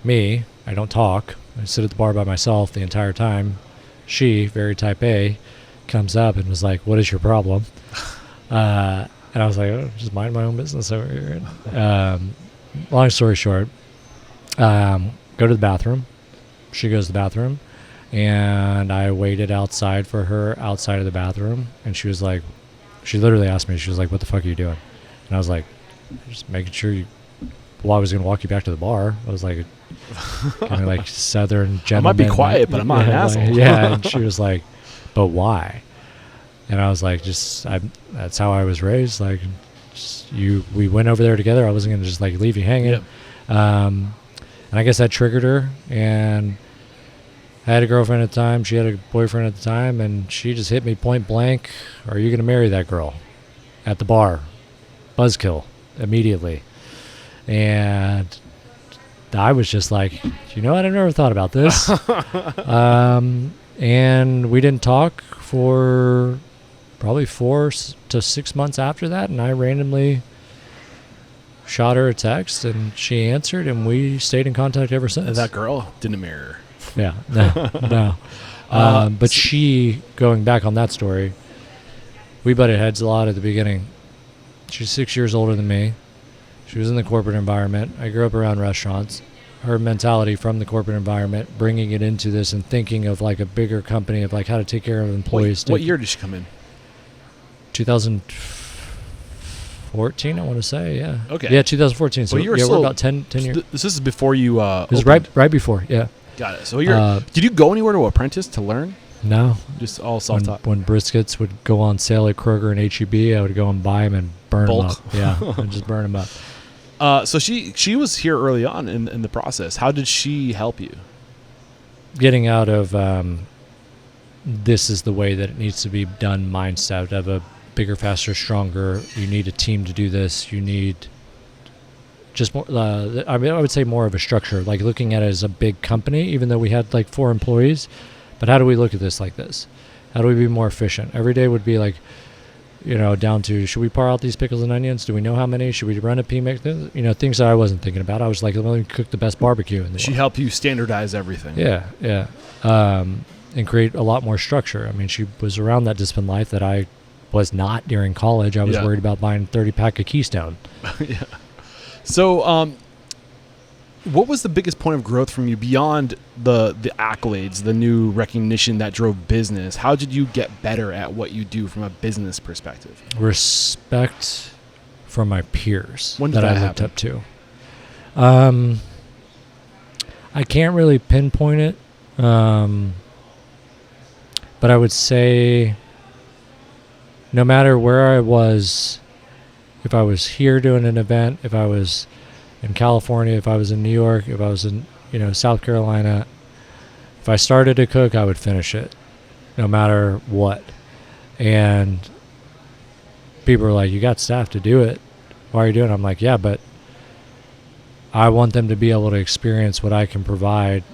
Me, I don't talk. I sit at the bar by myself the entire time. She, very type A, comes up and was like, what is your problem? And I was like, oh, just mind my own business over here. Long story short, go to the bathroom. She goes to the bathroom, and I waited outside for her outside of the bathroom, and she was like, she literally asked me, she was like, what the fuck are you doing? And I was like, just making sure you, well, I was going to walk you back to the bar. I was like, kind of like Southern gentleman. I might be quiet, but I'm not an asshole. Yeah, and she was like, but why? And I was like, that's how I was raised. Like, we went over there together. I wasn't going to just like leave you hanging. Yep. And I guess that triggered her, and I had a girlfriend at the time. She had a boyfriend at the time, and she just hit me point blank. Are you going to marry that girl? At the bar. Buzzkill. Immediately. And I was just like, you know what? I've never thought about this. And we didn't talk for probably 4 to 6 months after that, and I randomly shot her a text, and she answered, and we stayed in contact ever since. And that girl didn't marry her. Yeah, no. But she, going back on that story, we butted heads a lot at the beginning. She's 6 years older than me. She was in the corporate environment. I grew up around restaurants. Her mentality from the corporate environment, bringing it into this and thinking of like a bigger company, of like how to take care of employees. What year did she come in? 2014, I want to say, yeah. Okay. Yeah, 2014. So we're about 10 years. This is before you it was right before, yeah. Got it. So did you go anywhere to apprentice to learn? No. Just all self-taught? When briskets would go on sale at Kroger and H-E-B, I would go and buy them and burn them up. Yeah, and just burn them up. So she was here early on in the process. How did she help you? Getting out of this is the way that it needs to be done mindset of a bigger, faster, stronger. You need a team to do this. You need just more. I would say more of a structure, like looking at it as a big company, even though we had like 4 employees. But how do we look at this like this? How do we be more efficient? Every day would be like, down to, should we par out these pickles and onions? Do we know how many? Should we run a PMix? Things that I wasn't thinking about. I was like, let me cook the best barbecue in the world. She helped you standardize everything. Yeah. And create a lot more structure. I mean, she was around that disciplined life that I was not during college. I was worried about buying 30-pack of Keystone. Yeah. So, what was the biggest point of growth from you beyond the accolades, the new recognition that drove business? How did you get better at what you do from a business perspective? Respect from my peers When did that I looked happen? up to. I can't really pinpoint it, but I would say no matter where I was, if I was here doing an event, if I was in California, if I was in New York, if I was in South Carolina, if I started to cook, I would finish it, no matter what. And people are like, you got staff to do it. Why are you doing it? I'm like, yeah, but I want them to be able to experience what I can provide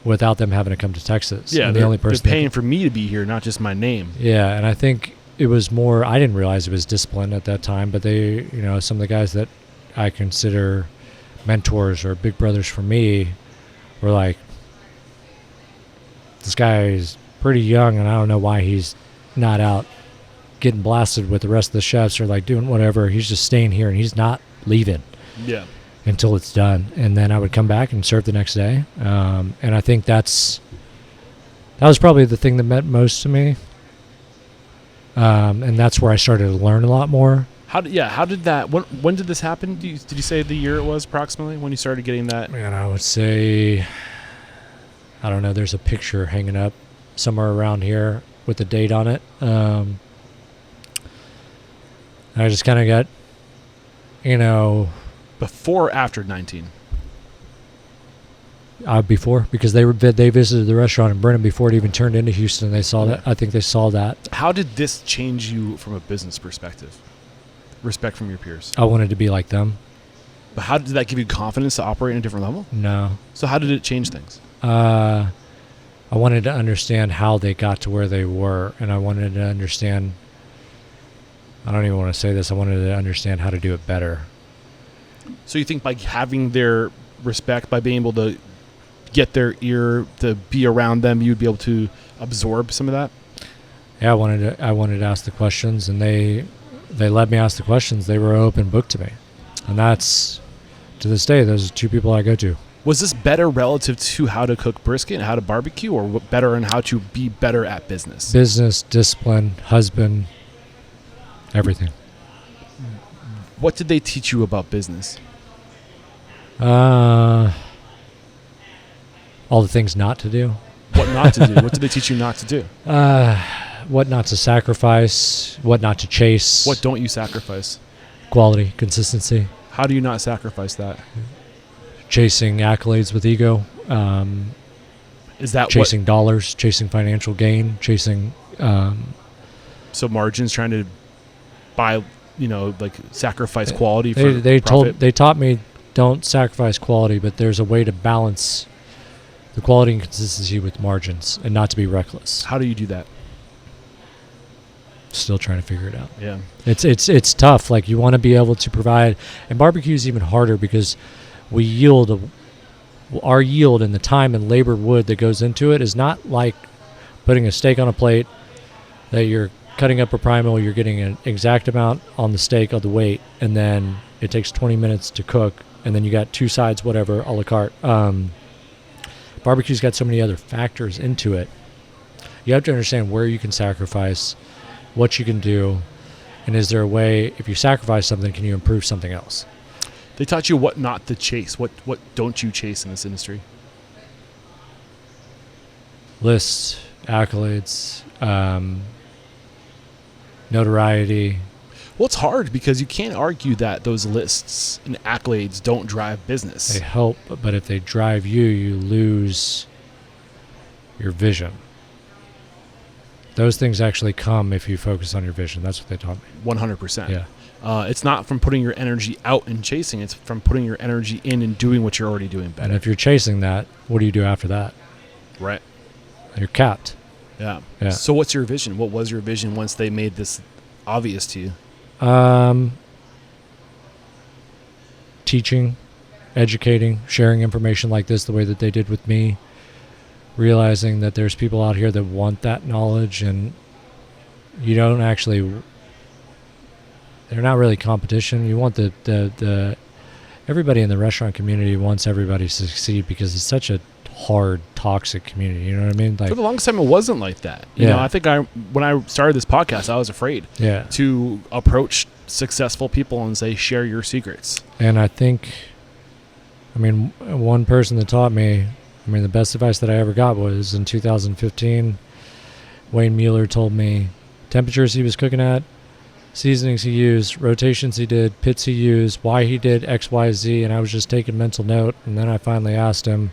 without them having to come to Texas. Yeah, and they're paying for me to be here, not just my name. Yeah, and I think it was more, I didn't realize it was discipline at that time, but they, some of the guys that I consider mentors or big brothers for me were like, this guy is pretty young and I don't know why he's not out getting blasted with the rest of the chefs or like doing whatever. He's just staying here and he's not leaving until it's done. And then I would come back and serve the next day. And I think that was probably the thing that meant most to me. And that's where I started to learn a lot more. How did that, when did this happen? Did you say the year it was approximately when you started getting that? Man, I would say, I don't know, there's a picture hanging up somewhere around here with the date on it. I just kind of got, Before or after 19? Before, because they visited the restaurant in Brenham before it even turned into Houston. And they saw that. I think they saw that. How did this change you from a business perspective? Respect from your peers. I wanted to be like them. But how did that give you confidence to operate in a different level? No. So how did it change things? I wanted to understand how they got to where they were, and I wanted to understand, I don't even want to say this, I wanted to understand how to do it better. So you think by having their respect, by being able to get their ear, to be around them, you'd be able to absorb some of that? Yeah, I wanted to ask the questions, and they let me ask the questions. They were open book to me. And that's, to this day, those are two people I go to. Was this better relative to how to cook brisket and how to barbecue, or better in how to be better at business? Business, discipline, husband, everything. What did they teach you about business? All the things not to do. What not to do? What did they teach you not to do? What not to sacrifice, what not to chase. What don't you sacrifice? Quality, consistency. How do you not sacrifice that? Chasing accolades with ego. Is that chasing dollars, chasing financial gain, chasing... so margins, trying to buy, like sacrifice quality for profit? They taught me don't sacrifice quality, but there's a way to balance the quality and consistency with margins and not to be reckless. How do you do that? Still trying to figure it out. Yeah. It's tough. Like, you want to be able to provide, and barbecue is even harder because our yield and the time and labor wood that goes into it is not like putting a steak on a plate that you're cutting up a primal, you're getting an exact amount on the steak of the weight, and then it takes 20 minutes to cook, and then you got two sides, whatever, a la carte. Barbecue's got so many other factors into it. You have to understand where you can sacrifice, what you can do, and is there a way, if you sacrifice something, can you improve something else? They taught you what not to chase. What don't you chase in this industry? Lists, accolades, notoriety. Well, it's hard because you can't argue that those lists and accolades don't drive business. They help, but if they drive you, you lose your vision. Those things actually come if you focus on your vision. That's what they taught me. 100%. Yeah. It's not from putting your energy out and chasing. It's from putting your energy in and doing what you're already doing better. And if you're chasing that, what do you do after that? Right. You're capped. Yeah. Yeah. So what's your vision? What was your vision once they made this obvious to you? Teaching, educating, sharing information like this the way that they did with me. Realizing that there's people out here that want that knowledge, and you don't actually, they're not really competition. You want the everybody in the restaurant community wants everybody to succeed because it's such a hard, toxic community. You know what I mean? Like, for the longest time, it wasn't like that. You know, I think when I started this podcast, I was afraid to approach successful people and say, share your secrets. And I think, one person that taught me, the best advice that I ever got was in 2015, Wayne Mueller told me temperatures he was cooking at, seasonings he used, rotations he did, pits he used, why he did X, Y, Z, and I was just taking mental note. And then I finally asked him,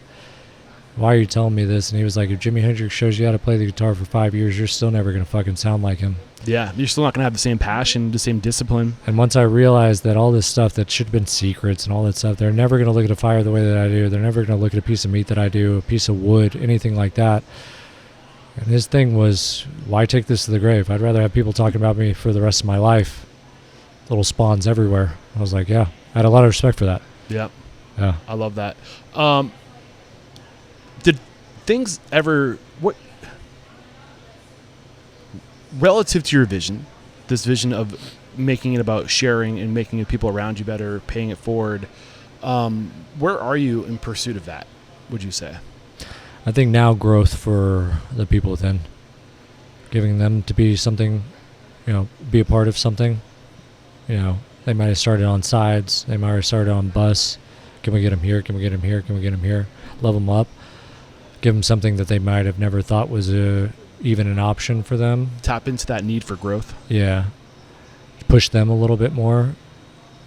why are you telling me this? And he was like, if Jimi Hendrix shows you how to play the guitar for 5 years, you're still never going to fucking sound like him. Yeah, you're still not going to have the same passion, the same discipline. And once I realized that all this stuff that should have been secrets and all that stuff, they're never going to look at a fire the way that I do. They're never going to look at a piece of meat that I do, a piece of wood, anything like that. And his thing was, why take this to the grave? I'd rather have people talking about me for the rest of my life. Little spawns everywhere. I was like, yeah. I had a lot of respect for that. Yeah. Yeah. I love that. Did things ever... what relative to your vision, this vision of making it about sharing and making the people around you better, paying it forward, where are you in pursuit of that, would you say? I think now growth for the people within, giving them to be something, be a part of something. They might have started on sides. They might have started on bus. Can we get them here? Can we get them here? Can we get them here? Level them up. Give them something that they might have never thought was even an option for them. Tap into that need for growth. Yeah. Push them a little bit more.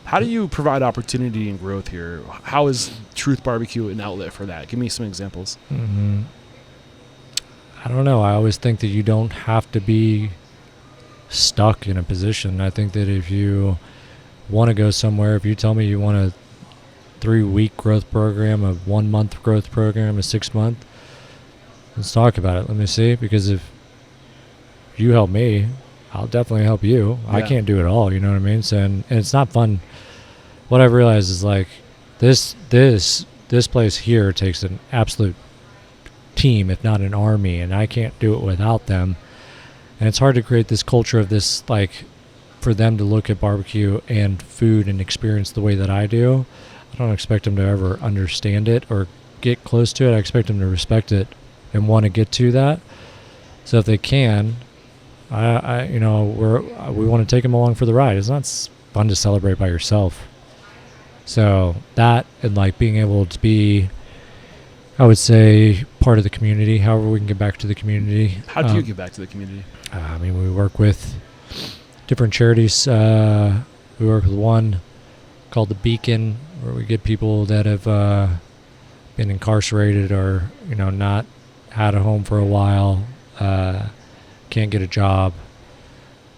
How do you provide opportunity and growth here? How is Truth BBQ an outlet for that? Give me some examples. Mm-hmm. I don't know. I always think that you don't have to be stuck in a position. I think that if you want to go somewhere, if you tell me you want a 3-week growth program, a 1-month growth program, a 6-month, let's talk about it. Let me see. Because if you help me, I'll definitely help you. Yeah. I can't do it all, you know what I mean? So, and it's not fun. What I've realized is like this place here takes an absolute team, if not an army, and I can't do it without them. And it's hard to create this culture of this, like, for them to look at barbecue and food and experience the way that I do. I don't expect them to ever understand it or get close to it. I expect them to respect it and want to get to that. So if they can, we want to take them along for the ride. It's not fun to celebrate by yourself. So that, and like being able to be, I would say, part of the community, however we can get back to the community. How do you get back to the community? We work with different charities. We work with one called the Beacon, where we get people that have been incarcerated or, not had a home for a while, can't get a job.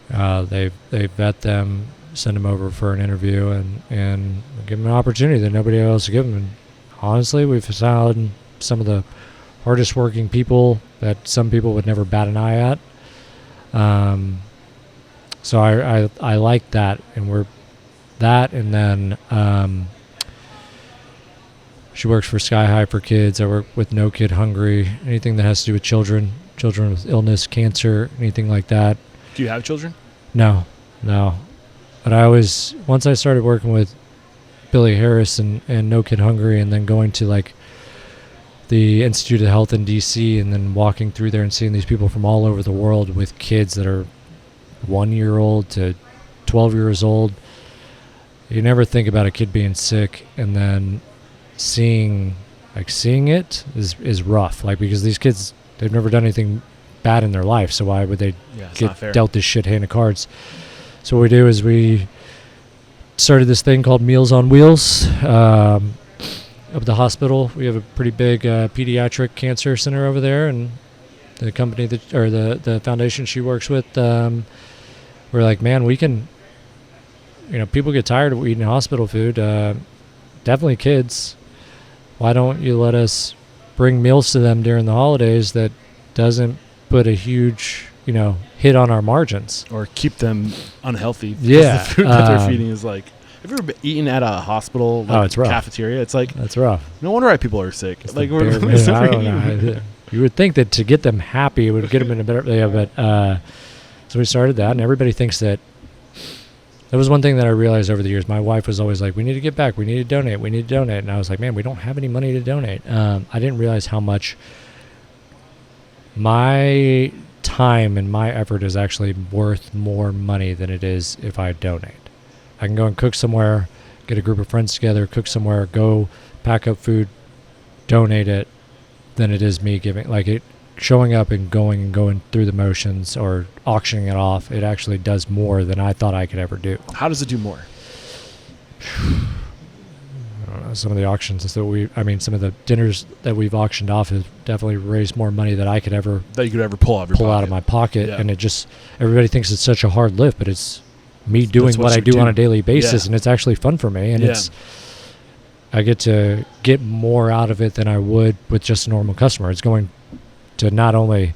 They vet them, send them over for an interview, and give them an opportunity that nobody else will give them. And honestly, we've found some of the hardest working people that some people would never bat an eye at. So I like that, and we're that, and then she works for Sky High for Kids. I work with No Kid Hungry, anything that has to do with children with illness, cancer, anything like that. Do you have children? No. But once I started working with Billy Harris and No Kid Hungry, and then going to like the Institute of Health in DC, and then walking through there and seeing these people from all over the world with kids that are 1-year-old to 12 years old. You never think about a kid being sick, and then seeing it is rough. Like, because these kids, they've never done anything bad in their life, so why would they get dealt this shit hand of cards? So what we do is we started this thing called Meals on Wheels up at the hospital. We have a pretty big pediatric cancer center over there, and the company the foundation she works with, we're like, man, we can, people get tired of eating hospital food, definitely kids. Why don't you let us bring meals to them during the holidays that doesn't put a huge, hit on our margins or keep them unhealthy? Yeah, the food that they're feeding is like. Have you ever been eaten at a hospital it's rough. Cafeteria? It's like that's rough. No wonder why people are sick. It's I don't know. You would think that to get them happy, it would get them in a better. Yeah, but so we started that, and everybody thinks that. That was one thing that I realized over the years. My wife was always like, "We need to get back. We need to donate. We need to donate." And I was like, "Man, we don't have any money to donate." I didn't realize how much my time and my effort is actually worth more money than it is if I donate. I can go and cook somewhere, get a group of friends together, cook somewhere, go pack up food, donate it, than it is me giving. Like, it showing up and going through the motions or auctioning it off. It actually does more than I thought I could ever do. How does it do more? I don't know. Some of the auctions that some of the dinners that we've auctioned off have definitely raised more money than I could ever pull out of my pocket. Yeah. And it just, everybody thinks it's such a hard lift, but it's me doing what I do on a daily basis, and it's actually fun for me, and I get to get more out of it than I would with just a normal customer. It's going to not only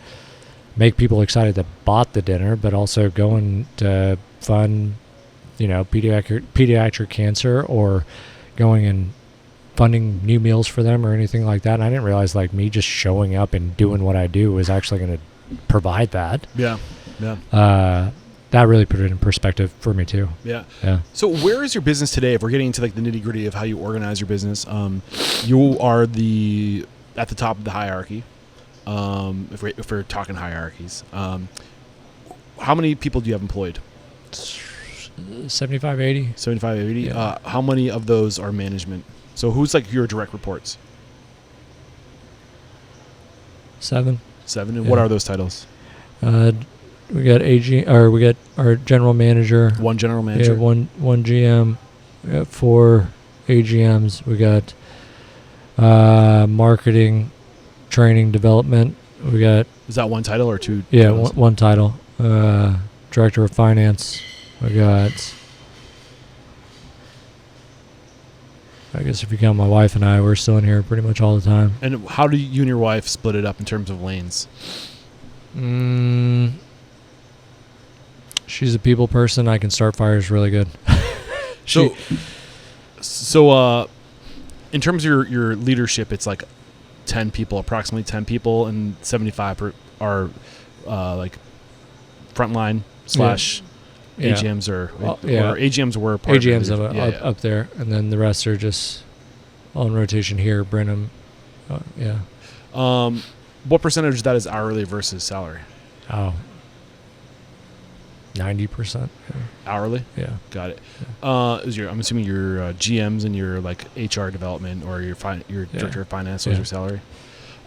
make people excited that bought the dinner, but also going to fund, pediatric cancer, or going and funding new meals for them or anything like that. And I didn't realize like me just showing up and doing what I do was actually going to provide that. Yeah. That really put it in perspective for me too. Yeah. Yeah. So where is your business today? If we're getting into like the nitty gritty of how you organize your business, you are at the top of the hierarchy. If we're talking hierarchies, how many people do you have employed? 75, 80. 75, 80. Yeah. How many of those are management? So who's like your direct reports? 7. 7. And Yeah. what are those titles? We got we got our general manager. One general manager. Yeah, one GM. We got 4 AGMs. We got marketing, training, development. We got Is that one title or 2? yeah titles? one title. Director of finance. We got. I guess if you count my wife and I, we're still in here pretty much all the time. And how do you and your wife split it up in terms of lanes? She's a people person. I can start fires really good. So in terms of your leadership, it's like 10 people, approximately 10 people, and 75 are like frontline / Yeah. AGMs or yeah. or AGMs were part AGMs of it. up there, and then the rest are just on rotation here. Brenham, yeah. What percentage of that is hourly versus salary? 90%. Hourly? Yeah. Got it. I'm assuming your GMs and your like HR development or your director of finance was your salary.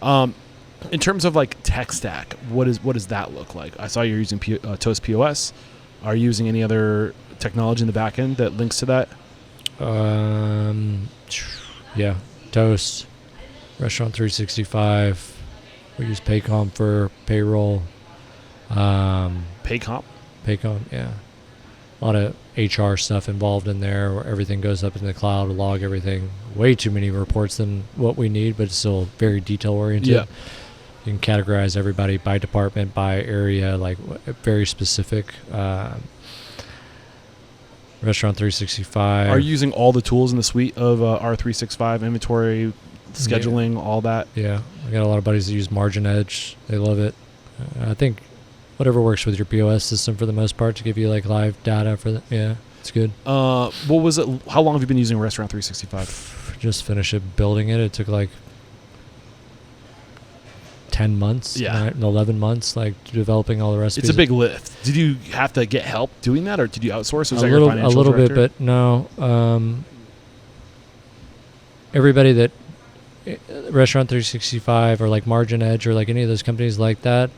In terms of like tech stack, what does that look like? I saw you're using Toast POS. Are you using any other technology in the back end that links to that? Yeah. Toast, Restaurant 365. We use Paycom for payroll. Paycom? Paycom, yeah. A lot of HR stuff involved in there where everything goes up in the cloud, log everything. Way too many reports than what we need, but it's still very detail oriented. Yeah. You can categorize everybody by department, by area, like very specific. Restaurant 365. Are you using all the tools in the suite of R365, inventory, scheduling, all that? Yeah. I got a lot of buddies that use Margin Edge. They love it. I think whatever works with your POS system for the most part to give you like live data for the, yeah, it's good. What was it? How long have you been using Restaurant 365? Just finished building it. It took like 10 months, 11 months, like developing all the recipes. It's a big lift. Did you have to get help doing that, or did you outsource? Was a little bit, but no. Everybody that Restaurant 365 or like Margin Edge or like any of those companies like that,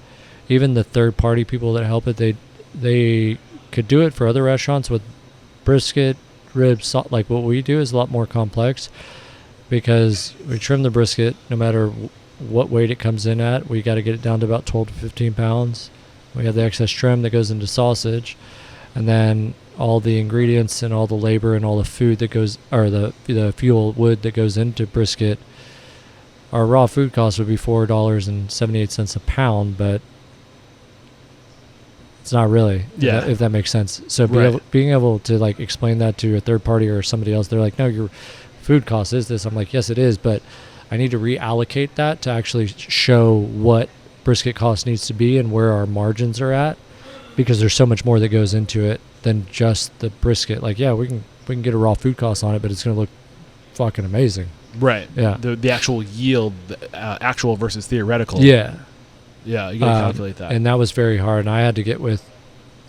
even the third party people that help it, they could do it for other restaurants with brisket, ribs, salt. Like what we do is a lot more complex because we trim the brisket no matter what weight it comes in at. We got to get it down to about 12 to 15 pounds. We have the excess trim that goes into sausage, and then all the ingredients and all the labor and all the food that goes, or the fuel wood that goes into brisket. Our raw food cost would be $4.78 a pound, but it's not really. If that makes sense. So being able to like explain that to a third party or somebody else, they're like, no, your food cost is this. I'm like, yes, it is, but I need to reallocate that to actually show what brisket cost needs to be and where our margins are at, because there's so much more that goes into it than just the brisket. Like, yeah, we can get a raw food cost on it, but it's going to look fucking amazing. Right. Yeah. The actual yield, actual versus theoretical. Yeah. Yeah, you got to calculate that. And that was very hard. And I had to get with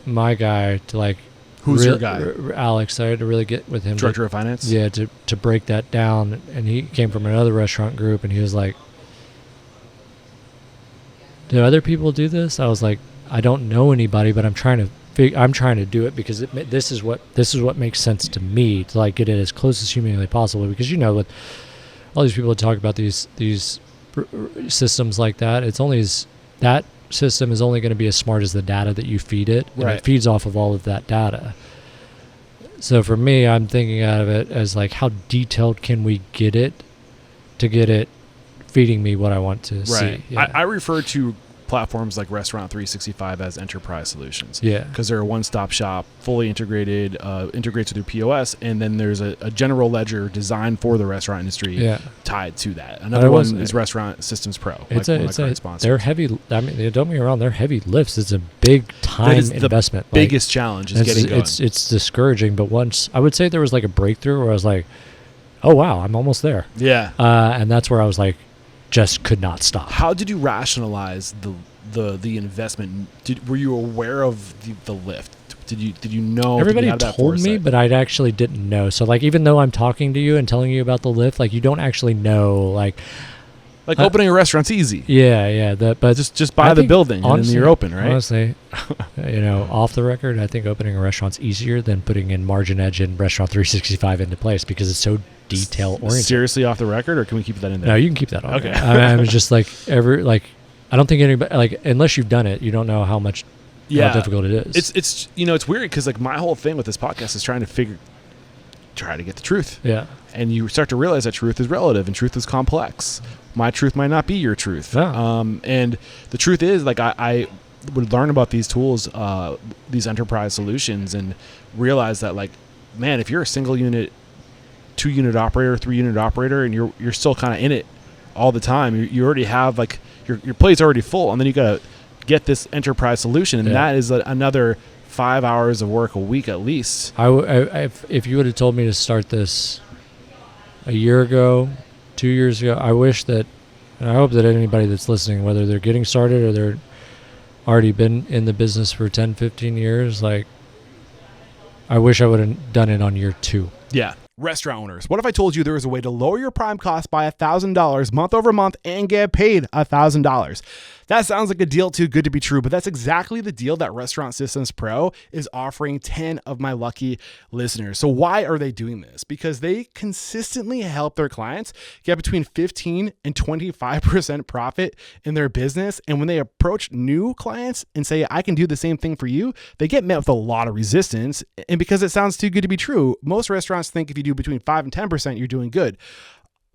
my guy to like. Who's your guy? Alex. I had to really get with him. Director of finance? Yeah, to break that down. And he came from another restaurant group, and he was like, do other people do this? I was like, I don't know anybody, but I'm trying to do it because this is what makes sense to me, to like get it as close as humanly possible. Because with all these people that talk about these systems like that, it's only that system is only going to be as smart as the data that you feed it, and it feeds off of all of that data. So for me, I'm thinking out of it as like, how detailed can we get it to get it feeding me what I want to see? Yeah. I refer to platforms like Restaurant 365 as enterprise solutions. Yeah. Because they're a one-stop shop, fully integrated, integrates with your POS, and then there's a general ledger designed for the restaurant industry tied to that. Another one is Restaurant Systems Pro. They're heavy. I mean, don't get me wrong, they're heavy lifts. It's a big time investment. The biggest challenge is getting going. It's discouraging, but once I would say there was like a breakthrough where I was like, oh wow, I'm almost there. Yeah. And that's where I was like, just could not stop. How did you rationalize the investment? Were you aware of the lift? Did you know? Everybody told me, but I actually didn't know. So like, even though I'm talking to you and telling you about the lift, like you don't actually know. Like opening a restaurant's easy. Yeah. But just buy the building and then you're open, right? Honestly, off the record, I think opening a restaurant's easier than putting in Margin Edge and Restaurant 365 into place because it's so detail oriented. Seriously, off the record, or can we keep that in there? No, you can keep that on. Okay. I was just like I don't think anybody unless you've done it, you don't know how difficult it is. It's it's weird because like my whole thing with this podcast is try to get the truth. Yeah. And you start to realize that truth is relative and truth is complex. My truth might not be your truth. Yeah. And the truth is, like, I would learn about these tools, these enterprise solutions, and realize that, like, man, if you're a single unit, 2-unit operator, 3-unit operator, and you're still kind of in it all the time, you already have, like, your plate's already full, and then you got to get this enterprise solution, and that is another 5 hours of work a week at least. If you would have told me to start this a year ago, 2 years ago, I wish that, and I hope that anybody that's listening, whether they're getting started or they're already been in the business for 10, 15 years, like, I wish I would have done it on year 2. Yeah. Restaurant owners, what if I told you there was a way to lower your prime cost by $1,000 month over month and get paid $1,000? That sounds like a deal too good to be true, but that's exactly the deal that Restaurant Systems Pro is offering 10 of my lucky listeners. So why are they doing this? Because they consistently help their clients get between 15 and 25% profit in their business. And when they approach new clients and say, I can do the same thing for you, they get met with a lot of resistance. And because it sounds too good to be true, most restaurants think if you do between 5 and 10%, you're doing good.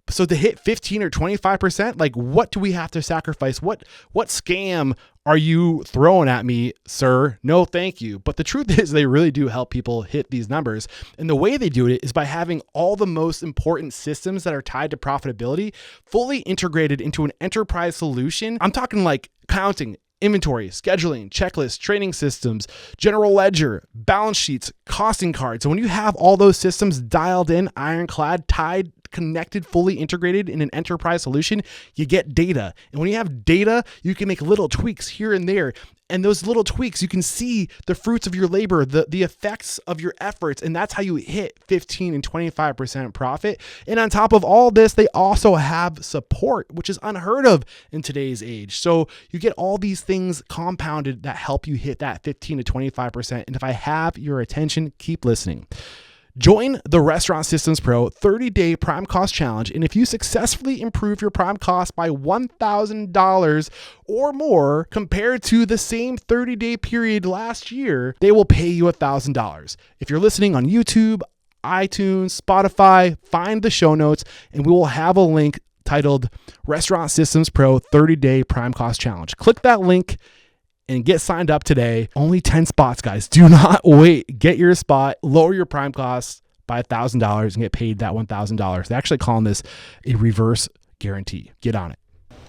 So to hit 15 or 25%, like, what do we have to sacrifice? What scam are you throwing at me, sir? No, thank you. But the truth is they really do help people hit these numbers. And the way they do it is by having all the most important systems that are tied to profitability fully integrated into an enterprise solution. I'm talking like counting, inventory, scheduling, checklists, training systems, general ledger, balance sheets, costing cards. So when you have all those systems dialed in, ironclad, tied, connected, fully integrated in an enterprise solution, you get data. And when you have data, you can make little tweaks here and there. And those little tweaks, you can see the fruits of your labor, the effects of your efforts. And that's how you hit 15 and 25% profit. And on top of all this, they also have support, which is unheard of in today's age. So you get all these things compounded that help you hit that 15 to 25%. And if I have your attention, keep listening. Join the Restaurant Systems Pro 30-day Prime Cost Challenge, and if you successfully improve your Prime Cost by $1,000 or more compared to the same 30-day period last year, they will pay you $1,000. If you're listening on YouTube, iTunes, Spotify, find the show notes, and we will have a link titled Restaurant Systems Pro 30-day Prime Cost Challenge. Click that link and get signed up today. Only 10 spots, guys. Do not wait. Get your spot, lower your prime costs by $1,000 and get paid that $1,000. They're actually calling this a reverse guarantee. Get on it.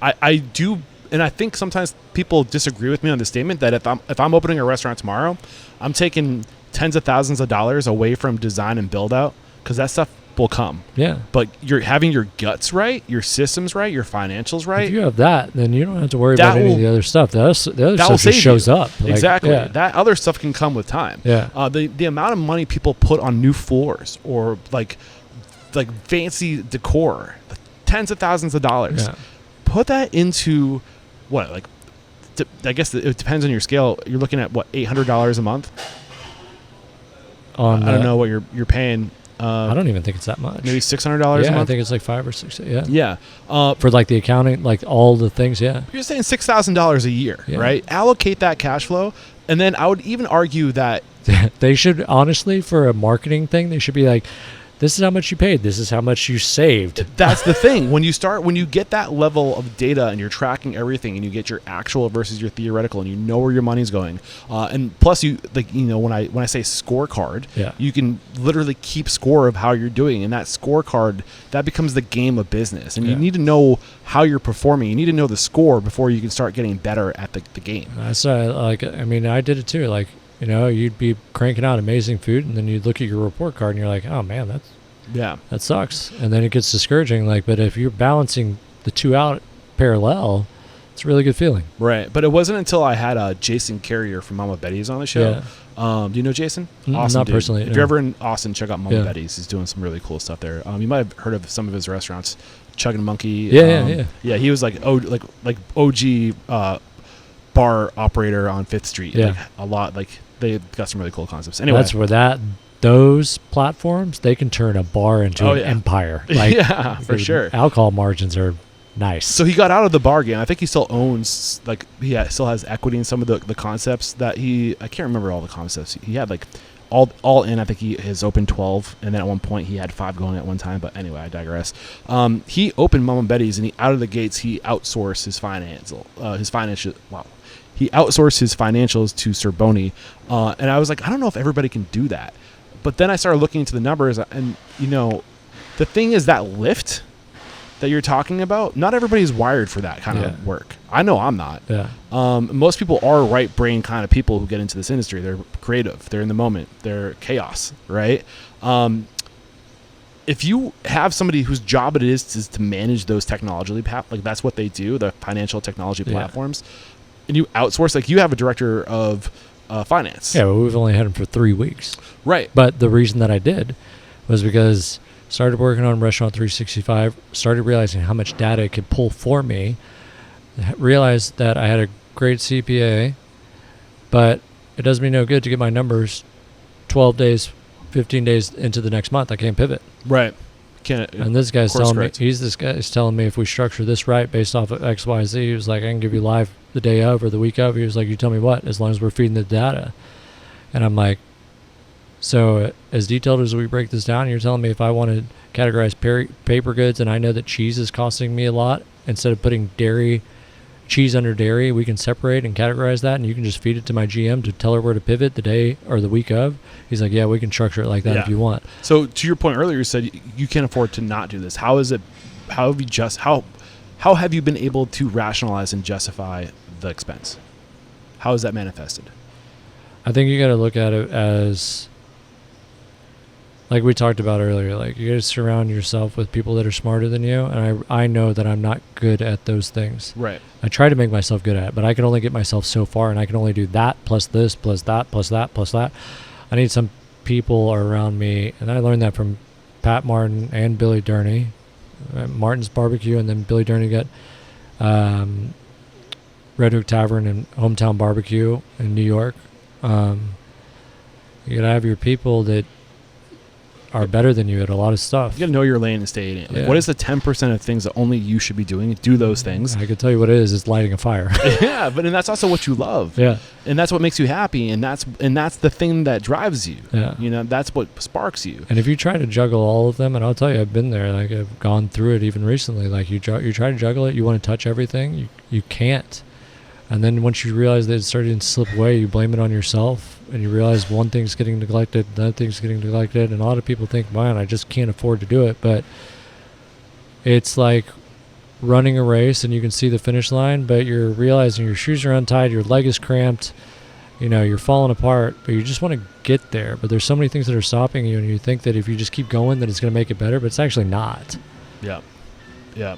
I do, and I think sometimes people disagree with me on the statement that if I'm opening a restaurant tomorrow, I'm taking tens of thousands of dollars away from design and build out, because that stuff will come. Yeah. But you're having your guts right, your systems right, your financials right. If you have that, then you don't have to worry about any of the other stuff. The other stuff just shows up. Exactly. That other stuff can come with time. Yeah. The amount of money people put on new floors or like fancy decor, tens of thousands of dollars. Yeah. Put that into what? Like, I guess it depends on your scale. You're looking at what, $800 a month? I don't know what you're paying. I don't even think it's that much. Maybe $600 a month? I think it's like 5 or 6. Yeah. Yeah. For like the accounting, like all the things. Yeah. You're saying $6,000 a year, right? Allocate that cash flow. And then I would even argue that they should, honestly, for a marketing thing, they should be like, this is how much you paid. This is how much you saved. That's the thing. When you get that level of data and you're tracking everything, and you get your actual versus your theoretical, and you know where your money's going, and plus when I say scorecard, you can literally keep score of how you're doing, and that scorecard, that becomes the game of business. And you need to know how you're performing. You need to know the score before you can start getting better at the game. That's I did it too. Like, you know, you'd be cranking out amazing food, and then you'd look at your report card, and you're like, oh man, that sucks. And then it gets discouraging. Like, but if you're balancing the two out parallel, it's a really good feeling. Right. But it wasn't until I had Jason Carrier from Mama Betty's on the show. Do you know Jason? Awesome. Not dude. personally. If you're ever in Austin, check out Mama Betty's. He's doing some really cool stuff there. You might have heard of some of his restaurants. Chugging Monkey. Yeah, he was like OG bar operator on 5th Street. Yeah. Like, a lot, like, they got some really cool concepts. Anyway. That's where those platforms, they can turn a bar into an empire. Like, yeah, for sure. Alcohol margins are nice. So he got out of the bar game. I think he still owns, like, still has equity in some of the concepts that I can't remember all the concepts. He had, like, all in, I think he has opened 12, and then at one point he had 5 going at one time. But anyway, I digress. He opened Mama Betty's, and out of the gates, he outsourced his financial. Wow. He outsourced his financials to Cerboni, and I was like, I don't know if everybody can do that. But then I started looking into the numbers, and the thing is that lift that you're talking about, not everybody's wired for that kind of work. I know I'm not. Yeah. Most people are right brain kind of people who get into this industry. They're creative. They're in the moment. They're chaos, right? If you have somebody whose job it is to manage those technology, like that's what they do, the financial technology platforms, and you outsource, like you have a director of finance. Yeah, well, we've only had him for 3 weeks. Right. But the reason that I did was because started working on Restaurant 365, started realizing how much data it could pull for me, realized that I had a great CPA, but it does me no good to get my numbers 12 days, 15 days into the next month. I can't pivot. Right. And this guy's telling me, telling me if we structure this right based off of X, Y, Z, he was like, I can give you live the day of or the week of. He was like, you tell me what, as long as we're feeding the data. And I'm like, so as detailed as we break this down, you're telling me if I want to categorize paper goods and I know that cheese is costing me a lot, instead of putting cheese under dairy, we can separate and categorize that, and you can just feed it to my GM to tell her where to pivot the day or the week of. He's like, yeah, we can structure it like that if you want. So to your point earlier, you said you can't afford to not do this. How have you been able to rationalize and justify the expense? How is that manifested? I think you got to look at it as, like we talked about earlier, like you got to surround yourself with people that are smarter than you. And I know that I'm not good at those things. Right. I try to make myself good at it, but I can only get myself so far, and I can only do that plus this plus that plus that plus that. I need some people around me, and I learned that from Pat Martin and Billy Durney. Martin's Barbecue, and then Billy Durney got Red Hook Tavern and Hometown Barbecue in New York. You gotta have your people that are better than you at a lot of stuff. You gotta know your lane and stay in it. Like, what is the 10% of things that only you should be doing? Do those things. I can tell you what it is. It's lighting a fire. Yeah, and that's also what you love. Yeah. And that's what makes you happy, and that's the thing that drives you. Yeah. That's what sparks you. And if you try to juggle all of them, and I'll tell you, I've been there. Like I've gone through it even recently. Like you try to juggle it, you want to touch everything, you can't. And then once you realize that it's starting to slip away, you blame it on yourself, and you realize one thing's getting neglected, another thing's getting neglected, and a lot of people think, man, I just can't afford to do it. But it's like running a race, and you can see the finish line, but you're realizing your shoes are untied, your leg is cramped, you're falling apart, but you just want to get there. But there's so many things that are stopping you, and you think that if you just keep going, that it's going to make it better, but it's actually not. Yeah. Yeah.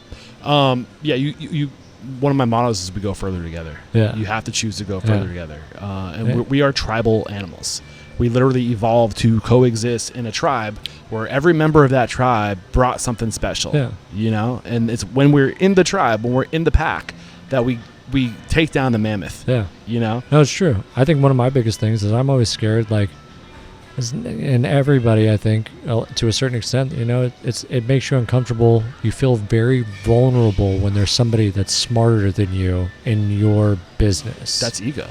You one of my mottos is we go further together. Yeah. You have to choose to go further together. And we are tribal animals. We literally evolved to coexist in a tribe where every member of that tribe brought something special. Yeah. And it's when we're in the tribe, when we're in the pack, that we take down the mammoth. Yeah. No, it's true. I think one of my biggest things is I'm always scared, like, and everybody, I think, to a certain extent, it makes you uncomfortable. You feel very vulnerable when there's somebody that's smarter than you in your business. That's ego.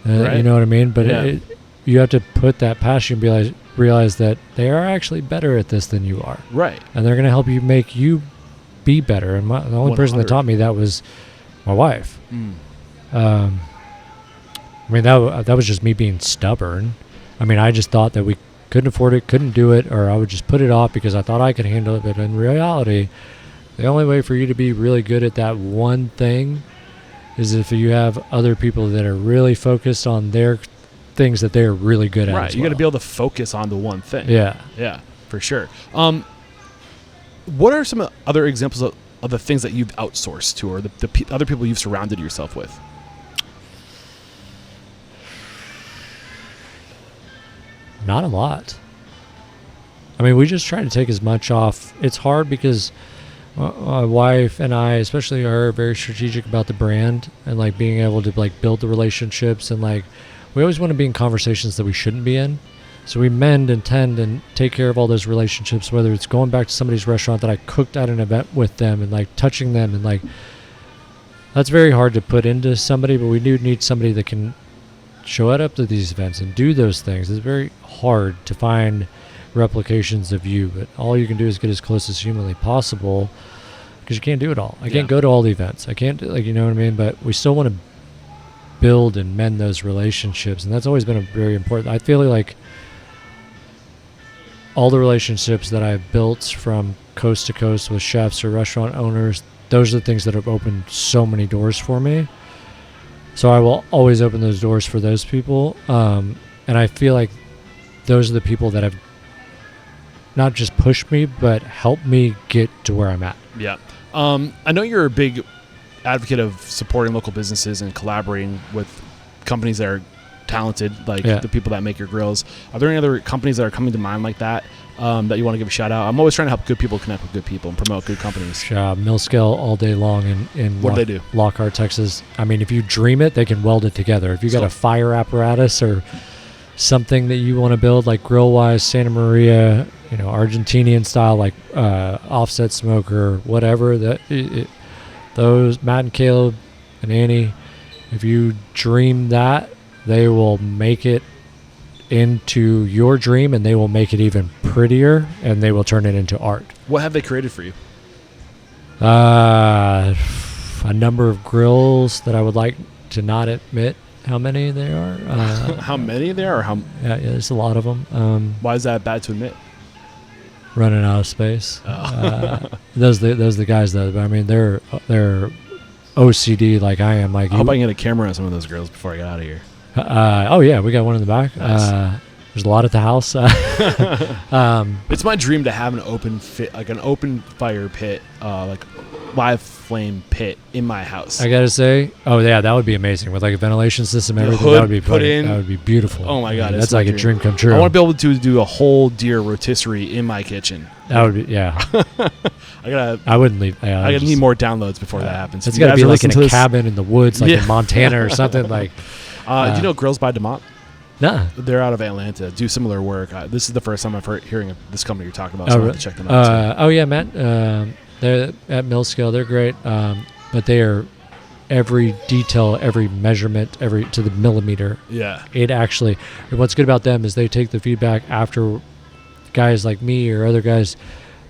Right? You know what I mean? But you have to put that past you and be like, realize that they are actually better at this than you are. Right. And they're going to help you make you be better. And the only person that 100. taught me that was my wife. I mean, that was just me being stubborn. I mean, I just thought that we couldn't afford it, couldn't do it, or I would just put it off because I thought I could handle it. But in reality, the only way for you to be really good at that one thing is if you have other people that are really focused on their things that they're really good at. Right. You got to be able to focus on the one thing. Yeah. Yeah, for sure. What are some other examples of the things that you've outsourced to, or the other people you've surrounded yourself with? Not a lot. I mean, we just try to take as much off. It's hard because my wife and I, especially her, are very strategic about the brand and like being able to like build the relationships, and like we always want to be in conversations that we shouldn't be in. So we mend and tend and take care of all those relationships, whether it's going back to somebody's restaurant that I cooked at an event with them and like touching them, and like that's very hard to put into somebody, but we do need somebody that can show up to these events and do those things. It's very hard to find replications of you, but all you can do is get as close as humanly possible because you can't do it all. I can't go to all the events. I can't do, like, you know what I mean? But we still want to build and mend those relationships, and that's always been a very important. I feel like all the relationships that I've built from coast to coast with chefs or restaurant owners, those are the things that have opened so many doors for me. So I will always open those doors for those people. And I feel like those are the people that have not just pushed me, but helped me get to where I'm at. Yeah. I know you're a big advocate of supporting local businesses and collaborating with companies that are talented, like the people that make your grills. Are there any other companies that are coming to mind like that that you want to give a shout out? I'm always trying to help good people connect with good people and promote good companies. Mill Scale all day long in what do they do? Lockhart, Texas. I mean, if you dream it, they can weld it together. If you got a fire apparatus or something that you want to build, like grill wise, Santa Maria, you know, Argentinian style, like offset smoker, whatever. Those Matt and Caleb and Annie, if you dream that, they will make it into your dream, and they will make it even prettier, and they will turn it into art. What have they created for you? A number of grills that I would like to not admit how many they are. How many there are? Yeah, there's a lot of them. Why is that bad to admit? Running out of space. Those are the guys though. I mean, they're OCD like I am. Like, I hope I can get a camera on some of those grills before I get out of here. Oh yeah, we got one in the back. Nice. There's a lot at the house. It's my dream to have an open fire pit, like live flame pit in my house. I gotta say, oh yeah, that would be amazing with like a ventilation system, everything. That would be put in. That would be beautiful. Oh my god, that's like a dream come true. I want to be able to do a whole deer rotisserie in my kitchen. That would be I wouldn't leave. I gotta need more downloads before that happens. It's gotta be like in a cabin in the woods, like in Montana or something like. Do you know Grills by DeMont? Nah. They're out of Atlanta. Do similar work. This is the first time I've hearing of this company you're talking about, so I have to check them out. Oh yeah, Matt. They're at Mill Scale. They're great, but they are every detail, every measurement, every to the millimeter. Yeah. It actually. What's good about them is they take the feedback after guys like me or other guys.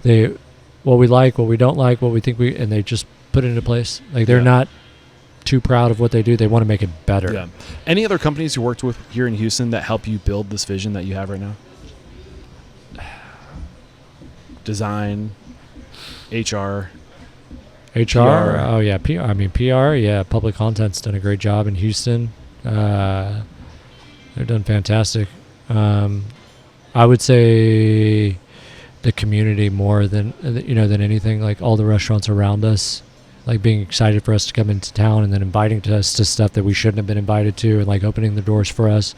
What we like, what we don't like, what we think and they just put it into place. Like they're not too proud of what they do. They want to make it better. Yeah. Any other companies you worked with here in Houston that help you build this vision that you have right now? Design, HR. PR. Oh yeah, PR. I mean PR. Yeah, public content's done a great job in Houston. They're done fantastic. I would say the community more than anything. Like all the restaurants around us. Like being excited for us to come into town and then inviting us to stuff that we shouldn't have been invited to, and like opening the doors for us,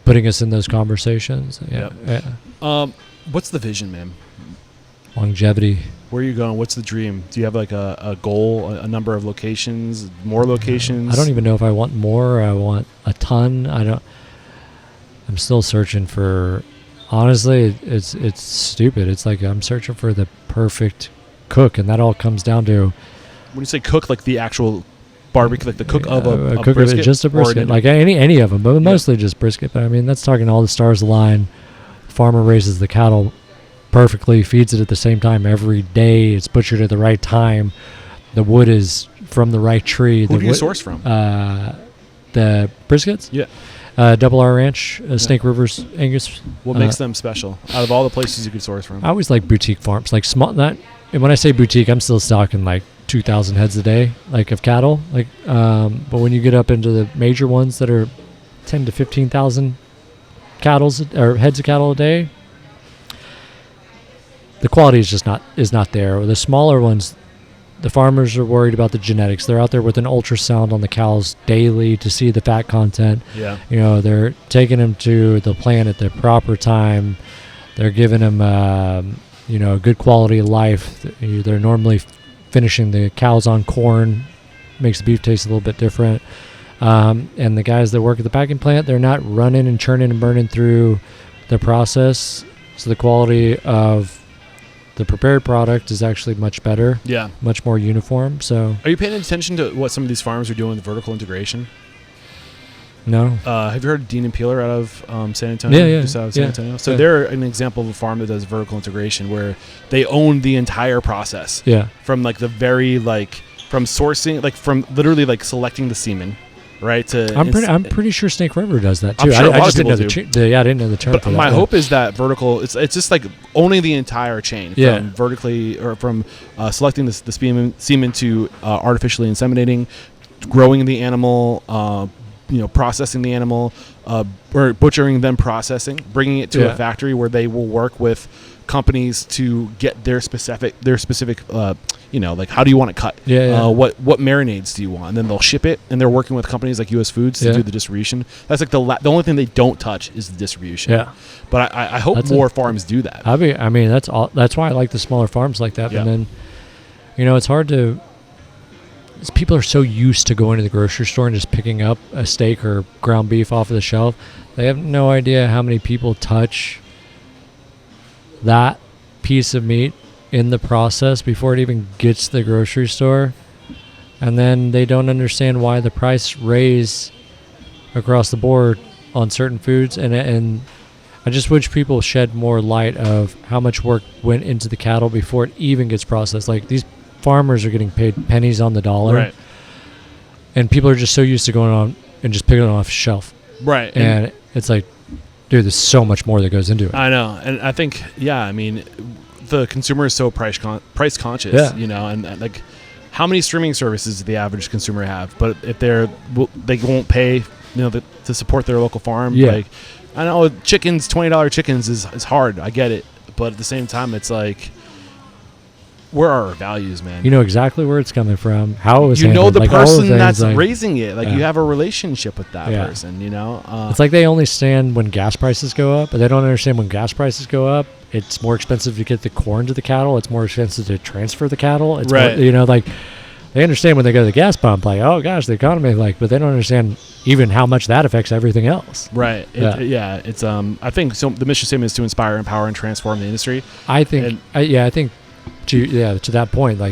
putting us in those conversations. Yeah. What's the vision, man? Longevity. Where are you going? What's the dream? Do you have like a goal, a number of locations, more locations? I don't even know if I want more. I want a ton. I'm still searching for. Honestly, it's stupid. It's like I'm searching for the perfect cook, and that all comes down to when you say cook, like the actual barbecue, like the cook of a cook brisket, of just a brisket, like any of them, but mostly just brisket. But I mean, that's talking all the stars align. Farmer raises the cattle perfectly, feeds it at the same time every day. It's butchered at the right time. The wood is from the right tree. Who do you source from? The briskets? Yeah. Double R Ranch, Snake Rivers Angus. What makes them special out of all the places you could source from? I always like boutique farms, like small. And when I say boutique, I'm still stocking like 2,000 heads a day, like of cattle. Like, but when you get up into the major ones that are 10 to 15,000 cattle or heads of cattle a day, the quality is just not there. The smaller ones, the farmers are worried about the genetics. They're out there with an ultrasound on the cows daily to see the fat content. Yeah. They're taking them to the plant at the proper time. They're giving them, a good quality of life. They're normally finishing the cows on corn, makes the beef taste a little bit different. And the guys that work at the packing plant, they're not running and churning and burning through the process. So the quality of the prepared product is actually much better. Yeah. Much more uniform. So, are you paying attention to what some of these farms are doing with vertical integration? No. Have you heard of Dean and Peeler out of San Antonio? Yeah. Just out of San Antonio. So they're an example of a farm that does vertical integration where they own the entire process. Yeah. From like the very from sourcing, from literally selecting the semen, right? I'm pretty sure Snake River does that too. I'm sure I just didn't know I didn't know the term. But for that. my hope is that vertical. It's just like owning the entire chain from vertically or from selecting the semen to artificially inseminating, growing the animal, processing the animal, or butchering, then processing, bringing it to a factory where they will work with companies to get their specific how do you want it cut? What marinades do you want? And then they'll ship it, and they're working with companies like US Foods to do the distribution. That's like the only thing they don't touch is the distribution. Yeah. But I hope more farms do that. That's why I like the smaller farms like that. Yeah. And then, it's hard to. People are so used to going to the grocery store and just picking up a steak or ground beef off of the shelf. They have no idea how many people touch that piece of meat in the process before it even gets to the grocery store. And then they don't understand why the price raise across the board on certain foods. And I just wish people shed more light of how much work went into the cattle before it even gets processed. Like, these farmers are getting paid pennies on the dollar. Right. And people are just so used to going on and just picking it off the shelf. Right. And it's like, dude, there's so much more that goes into it. I know. And I think, the consumer is so price conscious, and how many streaming services does the average consumer have? But if they won't pay, to support their local farm. Yeah. I know $20 chickens is hard. I get it. But at the same time, it's like, where are our values, man? You know exactly where it's coming from, how it was handled. You know the person that's like, raising it. You have a relationship with that person, It's like they only stand when gas prices go up, but they don't understand when gas prices go up, it's more expensive to get the corn to the cattle. It's more expensive to transfer the cattle. It's right. More, they understand when they go to the gas pump, oh gosh, the economy, but they don't understand even how much that affects everything else. Right. It's I think so. The mission statement is to inspire, empower, and transform the industry. I think to that point,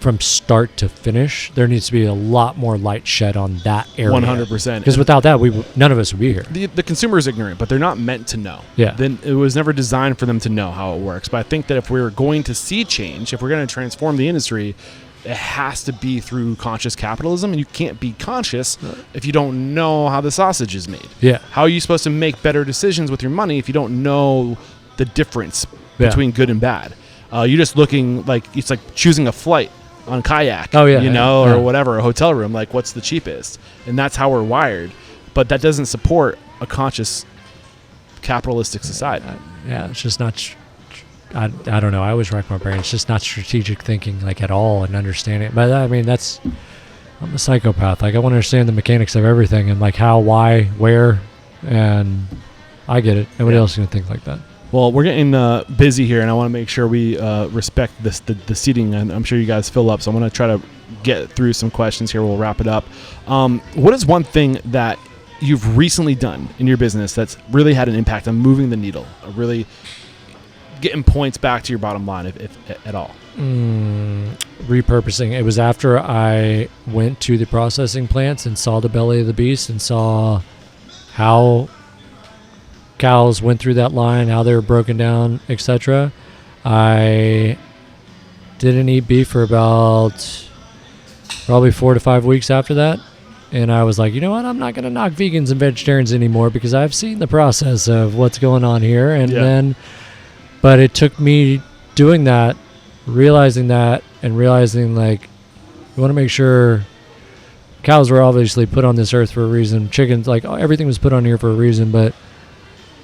from start to finish, there needs to be a lot more light shed on that area. 100%. Because without that, none of us would be here. The consumer is ignorant, but they're not meant to know. Yeah. Then it was never designed for them to know how it works. But I think that if we're going to see change, if we're going to transform the industry, it has to be through conscious capitalism, and you can't be conscious if you don't know how the sausage is made. Yeah. How are you supposed to make better decisions with your money if you don't know the difference between good and bad? You're just looking it's like choosing a flight on kayak, or whatever, a hotel room, what's the cheapest? And that's how we're wired. But that doesn't support a conscious capitalistic society. It's just not... I don't know. I always rack my brain. It's just not strategic thinking, at all, and understanding. But I'm a psychopath. I want to understand the mechanics of everything and how, why, where, and I get it. Nobody else is going to think like that. Well, we're getting busy here, and I want to make sure we respect the seating, and I'm sure you guys fill up. So I'm going to try to get through some questions here. We'll wrap it up. What is one thing that you've recently done in your business that's really had an impact on moving the needle, really getting points back to your bottom line, if at all? repurposing. It was after I went to the processing plants and saw the belly of the beast and saw how cows went through that line, how they were broken down, etc. I didn't eat beef for about probably 4 to 5 weeks after that. And I was like, you know what? I'm not going to knock vegans and vegetarians anymore because I've seen the process of what's going on here. And but it took me doing that, realizing like, you want to make sure cows were obviously put on this earth for a reason. Chickens, like everything was put on here for a reason, but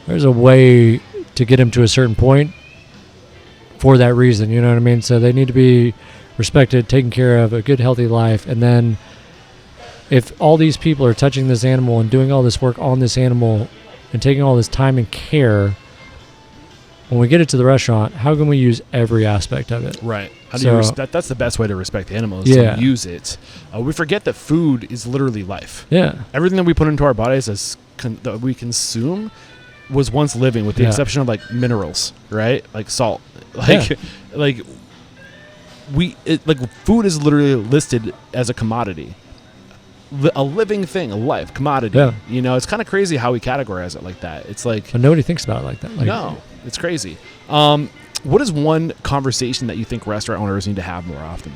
there's a way to get them to a certain point for that reason. You know what I mean? So they need to be respected, taken care of, a good, healthy life. And then if all these people are touching this animal and doing all this work on this animal and taking all this time and care, when we get it to the restaurant, how can we use every aspect of it? Right. How do you that's the best way to respect the animal, is to use it. We forget that food is literally life. Yeah. Everything that we put into our bodies that we consume was once living, with the exception of like minerals, right? Like salt. Like food is literally listed as a commodity. A living thing, a life, commodity. Yeah. You know, it's kind of crazy how we categorize it like that. It's like... But nobody thinks about it like that. No, it's crazy. What is one conversation that you think restaurant owners need to have more often?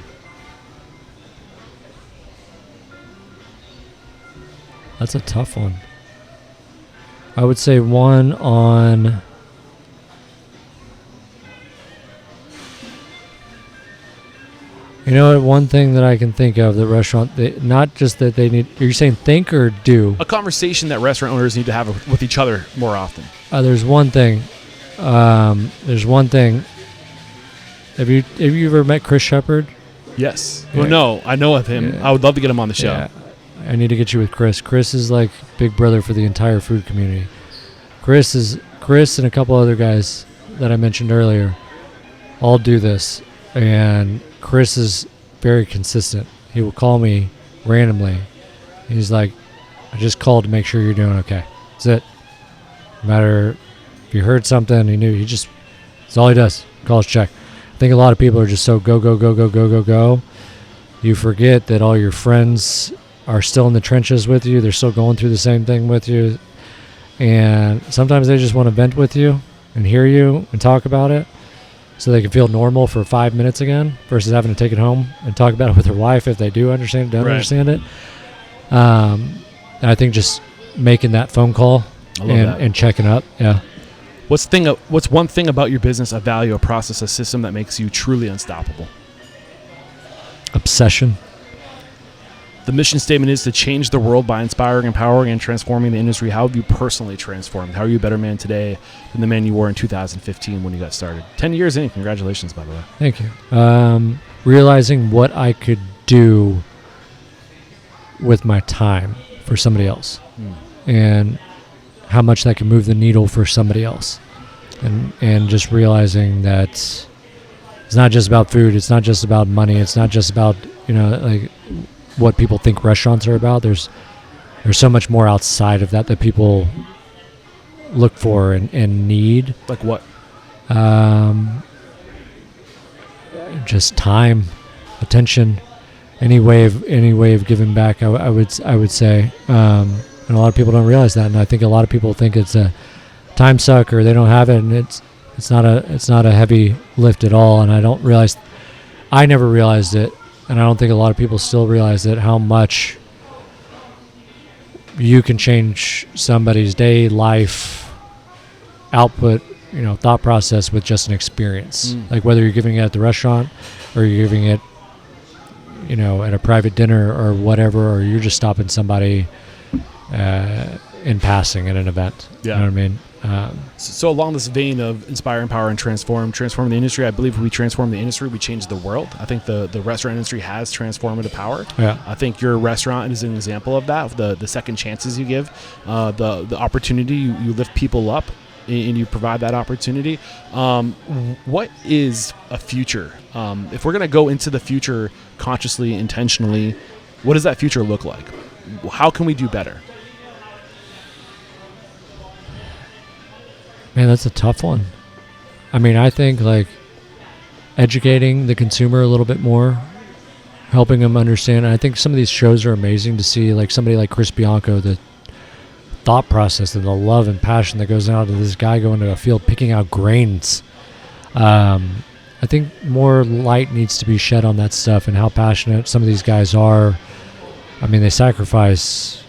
That's a tough one. I would say one on... You know, one thing that I can think of, the restaurant, not just that they need... Are you saying think or do? A conversation that restaurant owners need to have with each other more often. There's one thing. Have you ever met Chris Shepard? Yes. Yeah. Well, no, I know of him. Yeah. I would love to get him on the show. Yeah. I need to get you with Chris. Chris is like big brother for the entire food community. Chris and a couple other guys that I mentioned earlier all do this, and Chris is very consistent. He will call me randomly. He's like, I just called to make sure you're doing okay. That's it. No matter if you heard something, that's all he does. Calls, check. I think a lot of people are just so go. You forget that all your friends are still in the trenches with you. They're still going through the same thing with you. And sometimes they just want to vent with you and hear you and talk about it, so they can feel normal for 5 minutes again, versus having to take it home and talk about it with their wife if they do understand it, understand it. I think just making that phone call and checking up. Yeah. What's one thing about your business, a value, a process, a system that makes you truly unstoppable? Obsession. The mission statement is to change the world by inspiring, empowering, and transforming the industry. How have you personally transformed? How are you a better man today than the man you were in 2015 when you got started? 10 years in. Congratulations, by the way. Thank you. Realizing what I could do with my time for somebody else, and how much that can move the needle for somebody else. And just realizing that it's not just about food. It's not just about money. It's not just about, what people think restaurants are about. There's so much more outside of that people look for and need. Like what? Just time, attention, any way of giving back. I would say, and a lot of people don't realize that. And I think a lot of people think it's a time suck or they don't have it, and it's not a heavy lift at all. And I never realized it. And I don't think a lot of people still realize that, how much you can change somebody's day, life, output, thought process with just an experience. Like whether you're giving it at the restaurant or you're giving it, at a private dinner or whatever, or you're just stopping somebody in passing at an event. Yeah. You know what I mean? So along this vein of inspire, empower, and transform the industry, I believe if we transform the industry, we change the world. I think the restaurant industry has transformative power. Yeah. I think your restaurant is an example of that, of the second chances you give, the opportunity, you lift people up and you provide that opportunity. What is a future? If we're going to go into the future consciously, intentionally, what does that future look like? How can we do better? Man, that's a tough one. I mean, I think educating the consumer a little bit more, helping them understand. And I think some of these shows are amazing to see, like somebody like Chris Bianco, the thought process and the love and passion that goes out to this guy going to a field picking out grains. I think more light needs to be shed on that stuff and how passionate some of these guys are. I mean, they sacrifice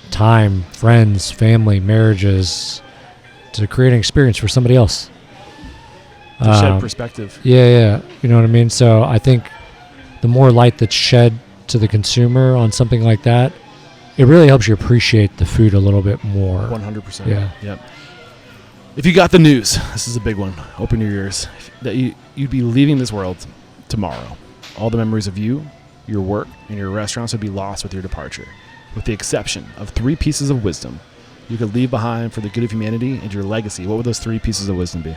time, friends, family, marriages to create an experience for somebody else. To shed perspective. Yeah. You know what I mean? So I think the more light that's shed to the consumer on something like that, it really helps you appreciate the food a little bit more. 100%. Yeah. Yep. If you got the news, this is a big one. Open your ears. That you'd be leaving this world tomorrow. All the memories of you, your work, and your restaurants would be lost with your departure, with the exception of 3 pieces of wisdom you could leave behind for the good of humanity and your legacy. What would those 3 pieces of wisdom be?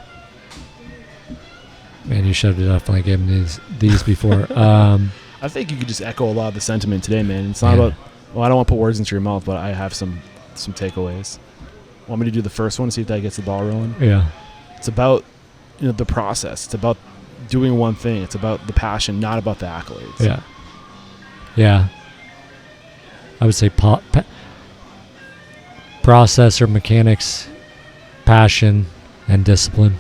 Man, you should have definitely given these before. I think you could just echo a lot of the sentiment today, man. It's not about. Well, I don't want to put words into your mouth, but I have some takeaways. Want me to do the first one, see if that gets the ball rolling? Yeah. It's about the process. It's about doing one thing. It's about the passion, not about the accolades. Yeah. I would say process or mechanics, passion, and discipline.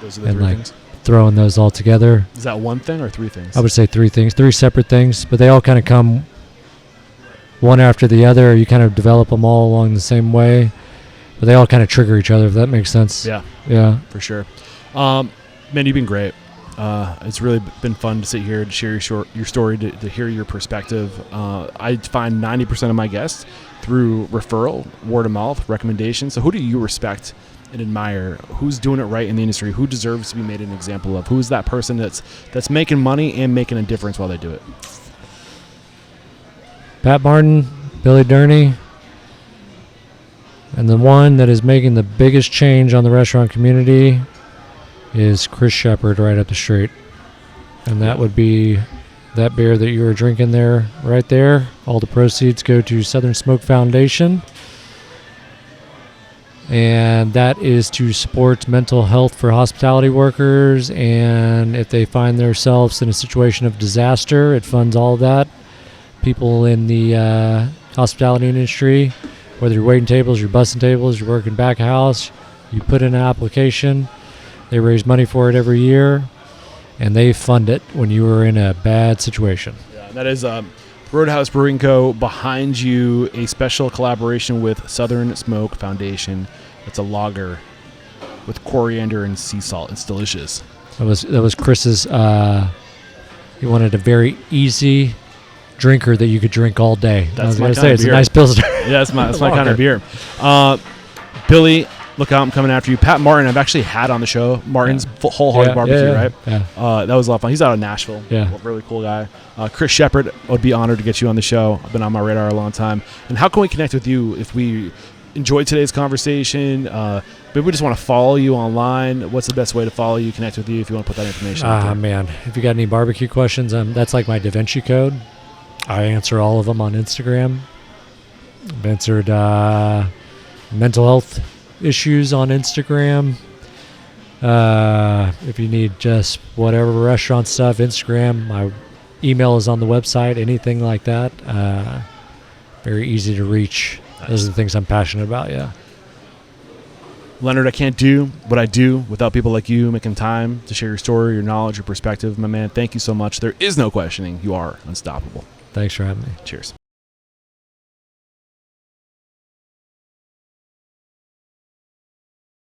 Those are the 3 things. Throwing those all together. Is that one thing or 3 things? I would say 3 things, 3 separate things, but they all kind of come one after the other. You kind of develop them all along the same way, but they all kind of trigger each other, if that makes sense. Yeah, for sure. Man, you've been great. It's really been fun to sit here and share your story, to hear your perspective. I find 90% of my guests through referral, word of mouth, recommendation. So who do you respect and admire? Who's doing it right in the industry? Who deserves to be made an example of? Who's that person that's making money and making a difference while they do it? Pat Martin, Billy Durney, and the one that is making the biggest change on the restaurant community is Chris Shepard right up the street. And that would be that beer that you were drinking there, right there. All the proceeds go to Southern Smoke Foundation. And that is to support mental health for hospitality workers. And if they find themselves in a situation of disaster, it funds all of that. People in the hospitality industry, whether you're waiting tables, you're bussing tables, you're working back of house, you put in an application. They raise money for it every year, and they fund it when you are in a bad situation. Yeah, that is Roadhouse Brewing Co. behind you, a special collaboration with Southern Smoke Foundation. It's a lager with coriander and sea salt. It's delicious. That was Chris's. He wanted a very easy drinker that you could drink all day. That's I was my going to say kind of it's beer. a nice pilsner. Yeah, that's my kind of beer. Billy, look out, I'm coming after you. Pat Martin, I've actually had on the show. Martin's Whole Hog Barbecue, right? Yeah. That was a lot of fun. He's out of Nashville. Yeah. Really cool guy. Chris Shepard, I would be honored to get you on the show. I've been on my radar a long time. And how can we connect with you if we enjoyed today's conversation? Maybe we just want to follow you online. What's the best way to follow you, connect with you if you want to put that information out there? Man, if you got any barbecue questions, that's like my Da Vinci Code. I answer all of them on Instagram. I've answered mental health issues on Instagram. If you need just whatever restaurant stuff, Instagram. My email is on the website, anything like that. Very easy to reach. Nice. Those are the things I'm passionate about, yeah. Leonard, I can't do what I do without people like you making time to share your story, your knowledge, your perspective. My man, thank you so much. There is no questioning. You are unstoppable. Thanks for having me. Cheers.